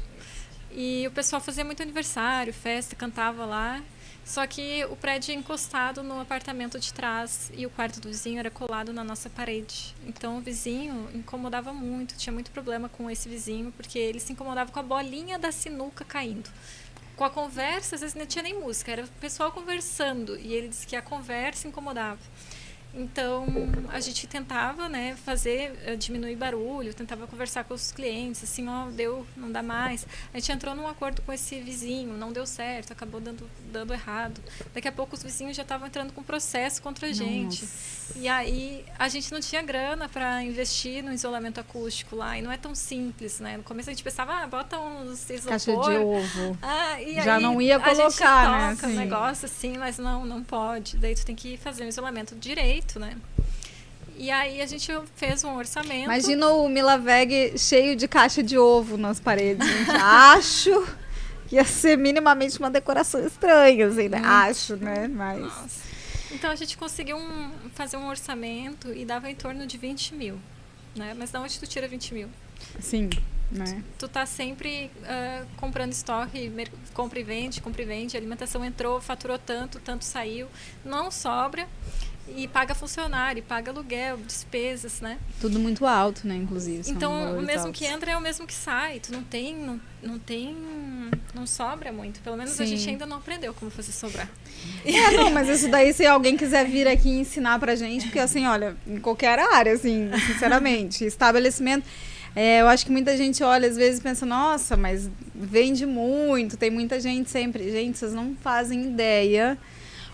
E o pessoal fazia muito aniversário, festa, cantava lá. Só que o prédio é encostado no apartamento de trás e o quarto do vizinho era colado na nossa parede. Então o vizinho incomodava muito, tinha muito problema com esse vizinho, porque ele se incomodava com a bolinha da sinuca caindo. Com a conversa, às vezes não tinha nem música, era o pessoal conversando. E ele disse que a conversa incomodava. Então, a gente tentava, né, diminuir barulho, tentava conversar com os clientes, assim, não dá mais. A gente entrou num acordo com esse vizinho, não deu certo, acabou dando errado. Daqui a pouco os vizinhos já estavam entrando com processo contra a gente. Nossa. E aí, a gente não tinha grana para investir no isolamento acústico lá, e não é tão simples, né? No começo a gente pensava, bota uns isopor. Caixa de ovo. E já aí, não ia colocar, a gente toca né? um negócio assim, mas não pode. Daí tu tem que fazer um isolamento direito, né? E aí a gente fez um orçamento. Imagina o Milaveg cheio de caixa de ovo nas paredes, gente. Acho que ia ser minimamente uma decoração estranha, assim, né? Acho, né? Mas... Nossa. Então a gente conseguiu fazer um orçamento e dava em torno de 20 mil, né? Mas de onde tu tira 20 mil? Sim, né? Tu tá sempre comprando estoque, compra e vende, a alimentação entrou, faturou tanto saiu, não sobra. E paga funcionário, paga aluguel, despesas, né? Tudo muito alto, né, inclusive. Então, o mesmo que entra é o mesmo que sai. Tu não sobra muito. Pelo menos a gente ainda não aprendeu como fazer sobrar. Não, mas isso daí, se alguém quiser vir aqui ensinar pra gente, porque assim, olha, em qualquer área, assim, sinceramente, estabelecimento... eu acho que muita gente olha, às vezes, pensa, nossa, mas vende muito, tem muita gente sempre. Gente, vocês não fazem ideia...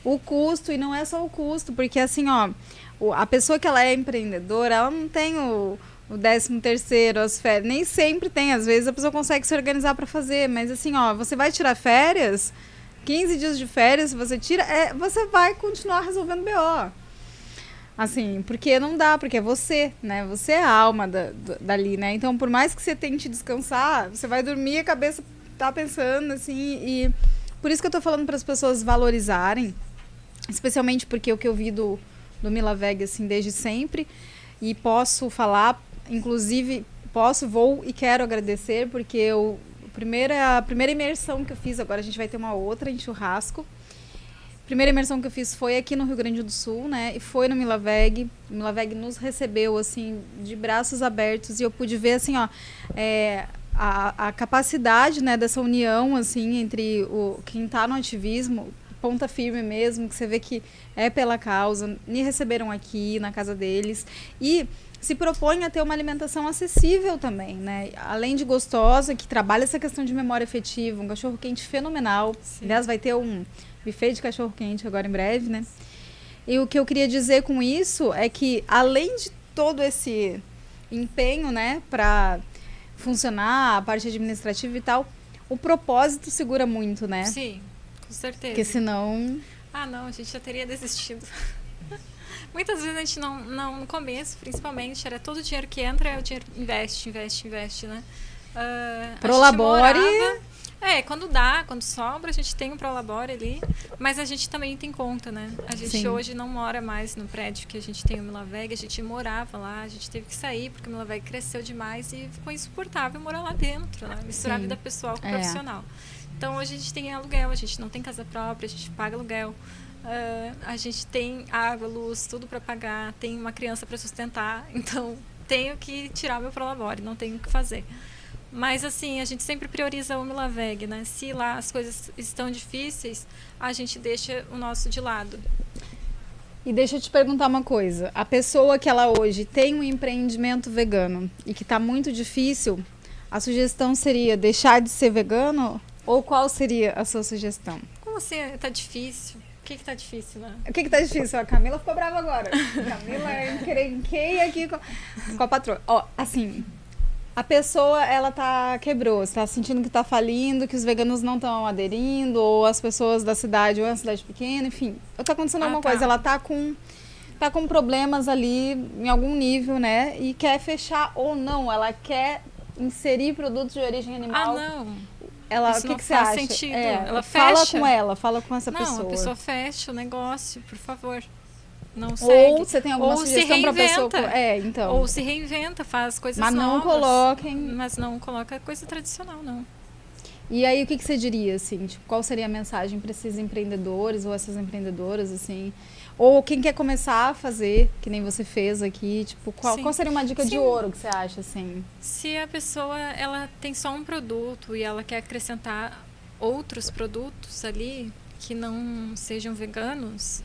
O custo, e não é só o custo, porque assim, a pessoa que ela é empreendedora, ela não tem o 13º, as férias, nem sempre tem, às vezes a pessoa consegue se organizar para fazer, mas assim, você vai tirar férias, 15 dias de férias, você tira, você vai continuar resolvendo BO. Assim, porque não dá, porque é você, né? Você é a alma dali, né? Então, por mais que você tente descansar, você vai dormir, a cabeça tá pensando, assim, e por isso que eu tô falando para as pessoas valorizarem, especialmente porque o que eu vi do Milaveg, assim, desde sempre, e posso falar, inclusive, vou e quero agradecer, porque a primeira imersão que eu fiz, agora a gente vai ter uma outra em churrasco. A primeira imersão que eu fiz foi aqui no Rio Grande do Sul, né? E foi no Milaveg. O Milaveg nos recebeu, assim, de braços abertos. E eu pude ver, assim, ó, a capacidade, né, dessa união, assim, entre quem tá no ativismo, ponta firme mesmo, que você vê que é pela causa. Me receberam aqui na casa deles. E se propõe a ter uma alimentação acessível também, né? Além de gostosa, que trabalha essa questão de memória afetiva, um cachorro-quente fenomenal. Sim. Aliás, vai ter um buffet de cachorro-quente agora em breve, né? E o que eu queria dizer com isso é que, além de todo esse empenho, né, para funcionar a parte administrativa e tal, o propósito segura muito, né? Sim, com certeza. Porque senão... não, a gente já teria desistido. Muitas vezes a gente não, no começo, principalmente, era todo o dinheiro que entra, o dinheiro investe, né? Prolabore. Quando sobra, a gente tem um Prolabore ali, mas a gente também tem conta, né? A gente hoje não mora mais no prédio que a gente tem o Milaveg, a gente morava lá, a gente teve que sair porque o Milaveg cresceu demais e ficou insuportável morar lá dentro, né? Misturar a vida pessoal com profissional. Então hoje a gente tem aluguel, a gente não tem casa própria, a gente paga aluguel. A gente tem água, luz, tudo para pagar, tem uma criança para sustentar, então tenho que tirar meu Prolabore, não tenho o que fazer. Mas assim, a gente sempre prioriza o Milaveg, né? Se lá as coisas estão difíceis, a gente deixa o nosso de lado. E deixa eu te perguntar uma coisa, a pessoa que ela hoje tem um empreendimento vegano e que está muito difícil, a sugestão seria deixar de ser vegano? Ou qual seria a sua sugestão? Como assim? Tá difícil? O que tá difícil, né? O que tá difícil? A Camila ficou brava agora. A Camila encrenquei aqui com a patroa. Ó, assim, a pessoa, ela quebrou, você tá sentindo que tá falindo, que os veganos não estão aderindo, ou as pessoas da cidade, ou é uma cidade pequena, enfim. Tá acontecendo alguma coisa, ela tá com problemas ali, em algum nível, né? E quer fechar ou não, ela quer inserir produtos de origem animal. Não. O que você acha? Sentido. Ela fecha. Fala com essa pessoa. Não, a pessoa fecha o negócio, por favor. Não segue. Ou você tem alguma sugestão para pessoa? Então. Ou se reinventa, faz coisas novas. Mas não coloca coisa tradicional, não. E aí, o que você diria, assim? Tipo, qual seria a mensagem para esses empreendedores ou essas empreendedoras, assim? Ou quem quer começar a fazer, que nem você fez aqui, tipo, qual seria uma dica de ouro que você acha, assim? Se a pessoa, ela tem só um produto e ela quer acrescentar outros produtos ali que não sejam veganos,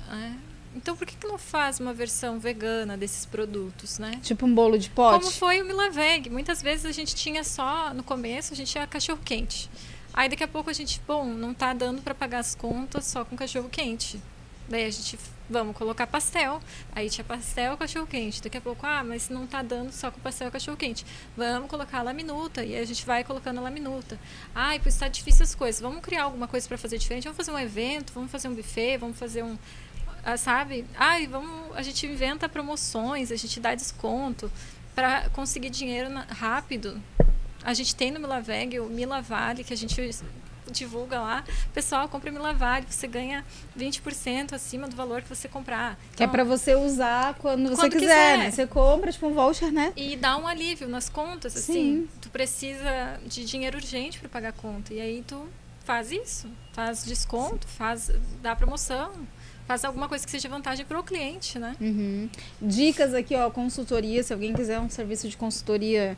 então por que não faz uma versão vegana desses produtos, né? Tipo um bolo de pote? Como foi o Milaveg. Muitas vezes a gente tinha só, no começo, a gente tinha cachorro quente. Aí daqui a pouco a gente, não tá dando para pagar as contas só com cachorro quente. Daí a gente, vamos colocar pastel. Aí tinha pastel, cachorro quente. Daqui a pouco, mas não tá dando só com pastel e cachorro quente. Vamos colocar a laminuta. E aí a gente vai colocando a laminuta. Pois tá difícil as coisas. Vamos criar alguma coisa para fazer diferente. Vamos fazer um evento, vamos fazer um buffet, vamos fazer sabe? A gente inventa promoções, a gente dá desconto para conseguir dinheiro rápido. A gente tem no Milaveg o Milavale, que a gente divulga lá. Pessoal, compra Milavale, você ganha 20% acima do valor que você comprar. Então, é para você usar quando você quiser, né? Você compra, tipo um voucher, né? E dá um alívio nas contas, assim. Tu precisa de dinheiro urgente para pagar a conta. E aí tu faz isso. Faz desconto, dá promoção. Faz alguma coisa que seja vantagem para o cliente, né? Uhum. Dicas aqui, consultoria. Se alguém quiser um serviço de consultoria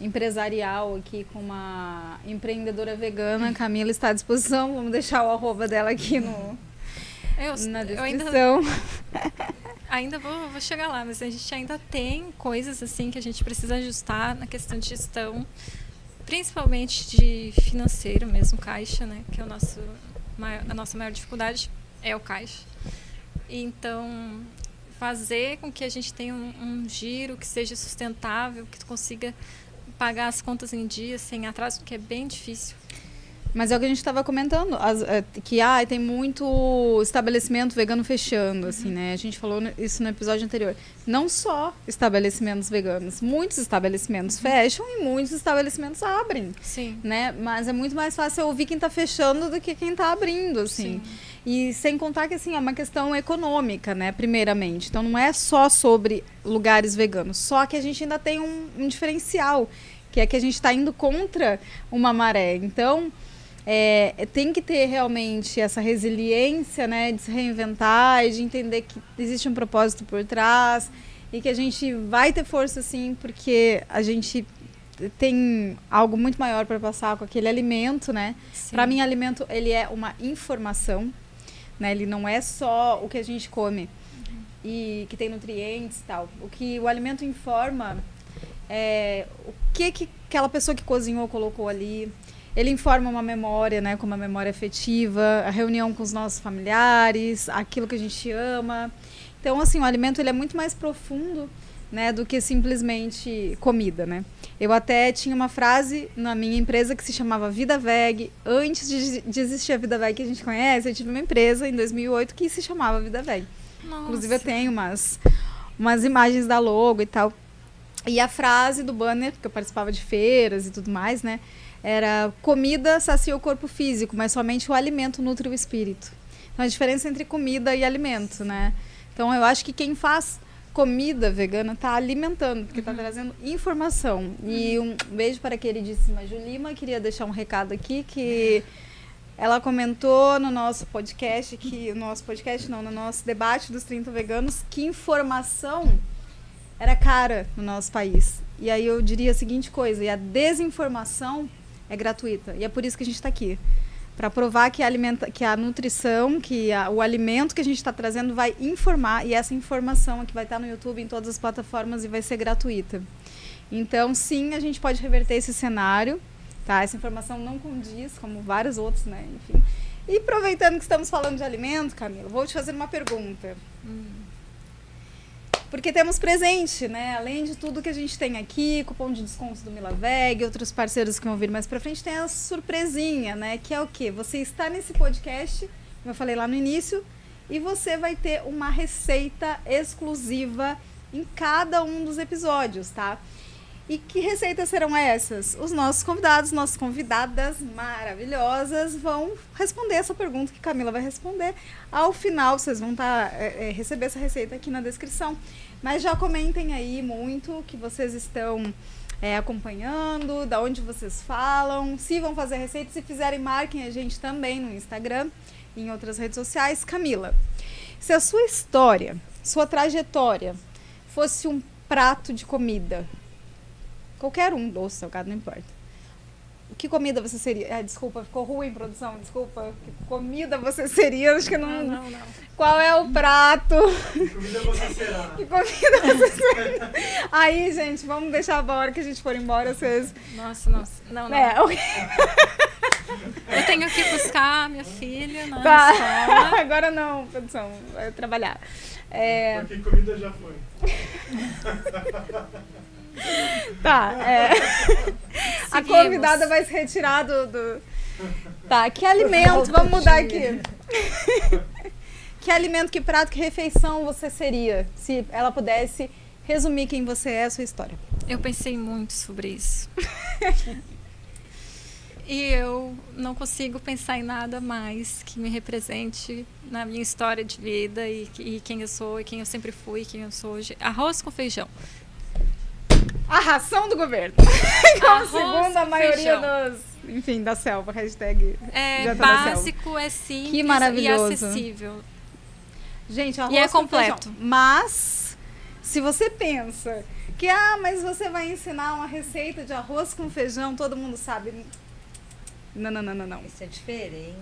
empresarial aqui com uma empreendedora vegana, Camila está à disposição. Vamos deixar o @, dela aqui na descrição. Ainda vou chegar lá, mas a gente ainda tem coisas assim que a gente precisa ajustar na questão de gestão, principalmente de financeiro mesmo, caixa, né? Que é a nossa maior dificuldade é o caixa. Então, fazer com que a gente tenha um giro que seja sustentável, que tu consiga pagar as contas em dia, sem atraso, que é bem difícil. Mas é o que a gente estava comentando, que tem muito estabelecimento vegano fechando, assim, né? A gente falou isso no episódio anterior. Não só estabelecimentos veganos, muitos estabelecimentos fecham e muitos estabelecimentos abrem. Sim. Né? Mas é muito mais fácil ouvir quem está fechando do que quem está abrindo, assim. Sim. E sem contar que, assim, é uma questão econômica, né, primeiramente. Então, não é só sobre lugares veganos. Só que a gente ainda tem um diferencial, que é que a gente está indo contra uma maré. Então, tem que ter realmente essa resiliência, né, de se reinventar e de entender que existe um propósito por trás e que a gente vai ter força, sim, porque a gente tem algo muito maior para passar com aquele alimento, né? Para mim, alimento, ele é uma informação, né? Ele não é só o que a gente come e que tem nutrientes e tal. O que o alimento informa é o que aquela pessoa que cozinhou colocou ali. Ele informa uma memória, né? Como a memória afetiva, a reunião com os nossos familiares, aquilo que a gente ama. Então, assim, o alimento, ele é muito mais profundo, né, do que simplesmente comida, né? Eu até tinha uma frase na minha empresa que se chamava Vida Veg. Antes de existir a Vida Veg que a gente conhece, eu tive uma empresa em 2008 que se chamava Vida Veg. Nossa. Inclusive, eu tenho umas imagens da logo e tal. E a frase do banner, porque eu participava de feiras e tudo mais, né? Era: comida sacia o corpo físico, mas somente o alimento nutre o espírito. Então, a diferença entre comida e alimento, né? Então, eu acho que quem faz comida vegana está alimentando, porque está trazendo informação. E um beijo para a queridíssima Julima. Queria deixar um recado aqui, que ela comentou no nosso podcast, no nosso debate dos 30 veganos, que informação era cara no nosso país. E aí eu diria a seguinte coisa: e a desinformação é gratuita. E é por isso que a gente está aqui. Para provar que a nutrição, o alimento que a gente está trazendo vai informar, e essa informação aqui vai estar no YouTube, em todas as plataformas, e vai ser gratuita. Então, sim, a gente pode reverter esse cenário, tá? Essa informação não condiz, como vários outros, né? Enfim. E aproveitando que estamos falando de alimento, Camila, vou te fazer uma pergunta. Porque temos presente, né? Além de tudo que a gente tem aqui, cupom de desconto do Mila Veg, outros parceiros que vão vir mais pra frente, tem a surpresinha, né? Que é o quê? Você está nesse podcast, como eu falei lá no início, e você vai ter uma receita exclusiva em cada um dos episódios, tá? E que receitas serão essas? Os nossos convidados, nossas convidadas maravilhosas vão responder essa pergunta que Camila vai responder. Ao final, vocês vão receber essa receita aqui na descrição. Mas já comentem aí muito que vocês estão acompanhando, da onde vocês falam, se vão fazer receita. Se fizerem, marquem a gente também no Instagram e em outras redes sociais. Camila, se a sua história, sua trajetória fosse um prato de comida, qualquer um, doce, salgado, não importa. Que comida você seria? Desculpa, ficou ruim, produção, desculpa. Que comida você seria? Acho que não. Qual é o prato? Que comida você será? Que comida você seria? Aí, gente, vamos deixar a hora que a gente for embora, vocês... Nossa. Não. Eu tenho que buscar minha filha na escola. Agora não, produção, vai trabalhar. Porque comida já foi. Tá, a convidada vai se retirar do... Tá, que alimento, vamos mudar aqui. Que alimento, que prato, que refeição você seria, se ela pudesse resumir quem você é, a sua história? Eu pensei muito sobre isso. E eu não consigo pensar em nada mais que me represente na minha história de vida e quem eu sou, e quem eu sempre fui, e quem eu sou hoje. Arroz com feijão. A ração do governo. Segundo a maioria dos... Enfim, da selva, hashtag é básico, é simples, que maravilhoso. E acessível. Gente, arroz e é com completo. Feijão. Mas, se você pensa que, mas você vai ensinar uma receita de arroz com feijão, todo mundo sabe. Não. Isso é diferente.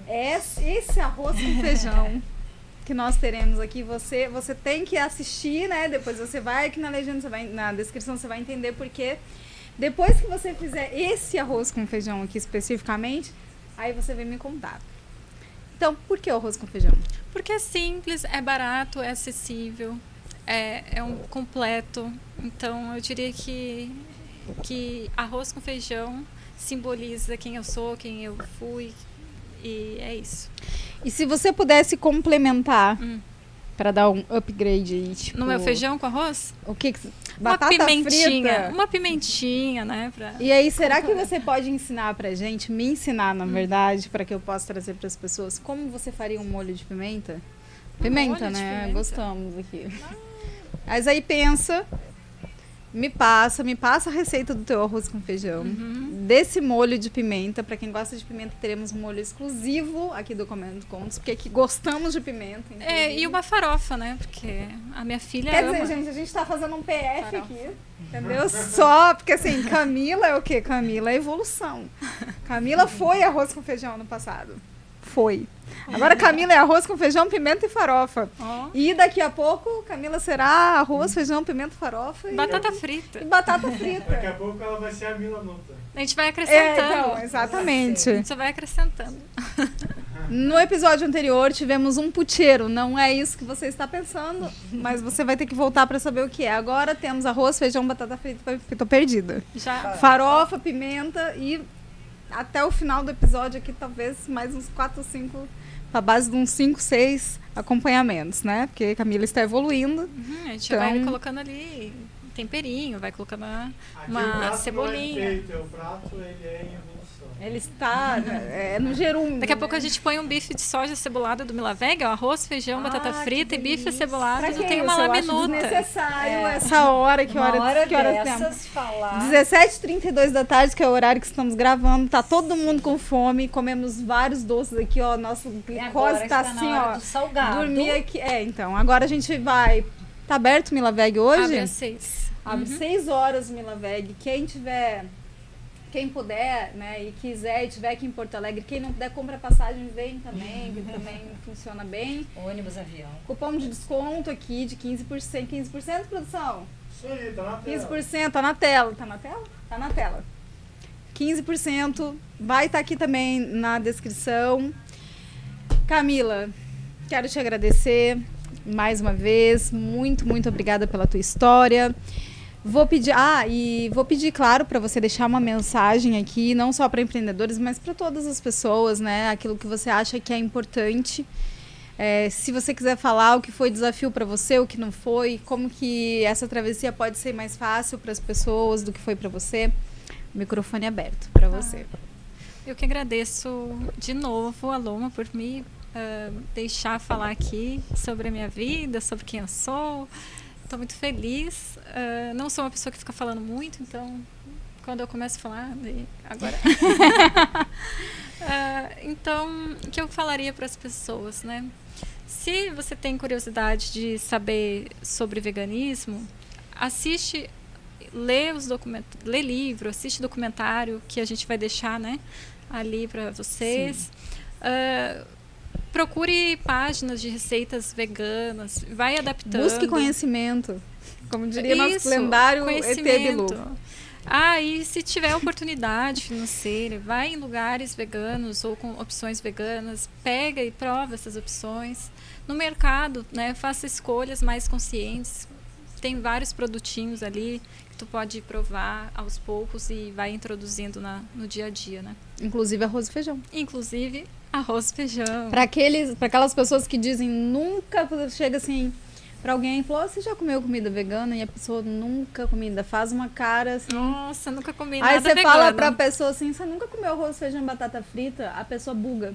Esse arroz com feijão que nós teremos aqui, você tem que assistir, né? Depois você vai aqui na legenda, na descrição você vai entender porque depois que você fizer esse arroz com feijão aqui especificamente, aí você vem me contar. Então, por que o arroz com feijão? Porque é simples, é barato, é acessível, é um completo. Então, eu diria que arroz com feijão simboliza quem eu sou, quem eu fui, e é isso. E se você pudesse complementar Pra dar um upgrade aí, tipo... No meu feijão com arroz? O que? Batata pimentinha, frita? uma pimentinha, né? E aí, será que você pode ensinar pra gente, me ensinar, na verdade, para que eu possa trazer para as pessoas, como você faria um molho de pimenta? Pimenta, né? Pimenta. Gostamos aqui. Mas aí pensa, me passa a receita do teu arroz com feijão, desse molho de pimenta. Para quem gosta de pimenta, teremos um molho exclusivo aqui do Comendo Contos, porque aqui gostamos de pimenta. E uma farofa, né? Porque a minha filha Quer dizer, gente, a gente tá fazendo um PF aqui, entendeu? Só porque, assim, Camila é o quê? Camila é evolução. Camila foi arroz com feijão no passado. Foi. Agora Camila é arroz com feijão, pimenta e farofa. E daqui a pouco Camila será arroz, feijão, pimenta, farofa batata frita. E batata frita. Daqui a pouco ela vai ser a Mila Nota. A gente vai acrescentando. Então, exatamente. A gente vai acrescentando. No episódio anterior tivemos um pucheiro. Não é isso que você está pensando, mas você vai ter que voltar para saber o que é. Agora temos arroz, feijão, batata frita, porque tô perdida. Já. Farofa, pimenta e até o final do episódio aqui, talvez mais uns 4 ou 5, pra base de uns 5, 6 acompanhamentos, né? Porque a Camila está evoluindo. A gente vai colocando ali temperinho, vai colocando uma cebolinha. Não é feito, o prato ele é em evolução. Ele está no gerúndio. Daqui a pouco a gente põe um bife de soja cebolada do Milaveg, arroz, feijão, batata frita e bife cebolado. Não tem uma laminuta. É desnecessário essa hora. Que hora temos? Falar. 17h32 da tarde, que é o horário que estamos gravando. Tá todo mundo com fome. Comemos vários doces aqui, ó. Nosso glicose tá assim, ó. Salgado. Dormir aqui. Então, agora a gente vai... Tá aberto o Milaveg hoje? Abre às 6. Abre 6 horas o Milaveg. Quem puder, né, e quiser e tiver aqui em Porto Alegre, quem não puder, compra passagem, vem também, que também funciona bem. Ônibus, avião. Cupom de desconto aqui de 15%. 15%, produção? Isso aí, tá na tela. 15%, tá na tela. Tá na tela? Tá na tela. 15%. Vai estar aqui também na descrição. Camila, quero te agradecer mais uma vez. Muito, muito obrigada pela tua história. Vou pedir, claro, para você deixar uma mensagem aqui, não só para empreendedores, mas para todas as pessoas, né? Aquilo que você acha que é importante. Se você quiser falar o que foi desafio para você, o que não foi, como que essa travessia pode ser mais fácil para as pessoas do que foi para você, o microfone é aberto para você. Eu que agradeço de novo a Loma por me deixar falar aqui sobre a minha vida, sobre quem eu sou. Estou muito feliz. Não sou uma pessoa que fica falando muito, então quando eu começo a falar, agora. Então, o que eu falaria para as pessoas, né? Se você tem curiosidade de saber sobre veganismo, lê livro, assiste documentário que a gente vai deixar, né, ali para vocês. Procure páginas de receitas veganas, vai adaptando. Busque conhecimento, como diria nosso lendário ET Bilu. E se tiver oportunidade financeira, vai em lugares veganos ou com opções veganas, pega e prova essas opções. No mercado, né, faça escolhas mais conscientes. Tem vários produtinhos ali que tu pode provar aos poucos e vai introduzindo no dia a dia, né? Inclusive arroz e feijão. Arroz e feijão. Para aquelas pessoas que dizem, nunca chega assim para alguém e falou, você já comeu comida vegana? E a pessoa nunca comida, faz uma cara assim. Nossa, nunca comi nada vegano. Aí você vegano. fala pra pessoa assim, você nunca comeu arroz, feijão, batata frita? A pessoa buga.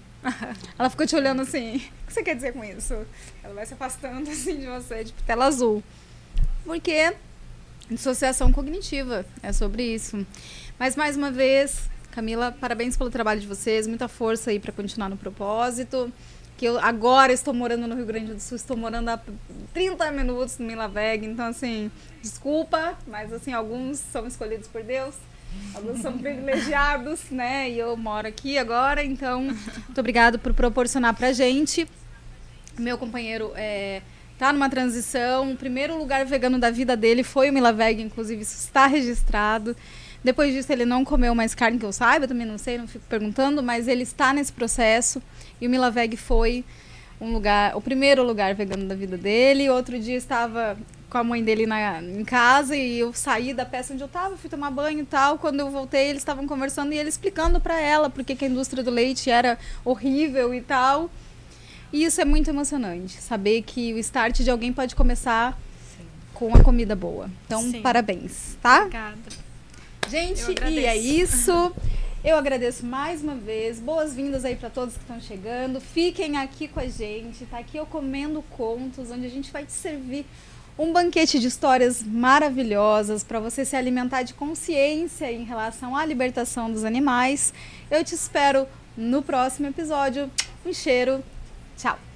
Ela fica te olhando assim, o que você quer dizer com isso? Ela vai se afastando assim de você, tipo tela azul. Porque dissociação cognitiva, é sobre isso. Mas mais uma vez, Camila, parabéns pelo trabalho de vocês, muita força aí para continuar no propósito. Que eu agora estou morando no Rio Grande do Sul, estou morando há 30 minutos no Milaveg, então assim, desculpa, mas assim, alguns são escolhidos por Deus, alguns são privilegiados, né? E eu moro aqui agora, então muito obrigada por proporcionar pra gente. Meu companheiro tá numa transição, o primeiro lugar vegano da vida dele foi o Milaveg, inclusive isso está registrado. Depois disso ele não comeu mais carne, que eu saiba, também não sei, não fico perguntando, mas ele está nesse processo. E o Milaveg foi o primeiro lugar vegano da vida dele. Outro dia estava com a mãe dele em casa e eu saí da peça onde eu estava, fui tomar banho e tal. Quando eu voltei, eles estavam conversando e ele explicando para ela porque que a indústria do leite era horrível e tal. E isso é muito emocionante, saber que o start de alguém pode começar com a comida boa. Então, parabéns, tá? Obrigada. Gente, e é isso. Eu agradeço mais uma vez. Boas-vindas aí para todos que estão chegando. Fiquem aqui com a gente. Tá aqui eu Comendo Contos, onde a gente vai te servir um banquete de histórias maravilhosas para você se alimentar de consciência em relação à libertação dos animais. Eu te espero no próximo episódio. Um cheiro. Tchau.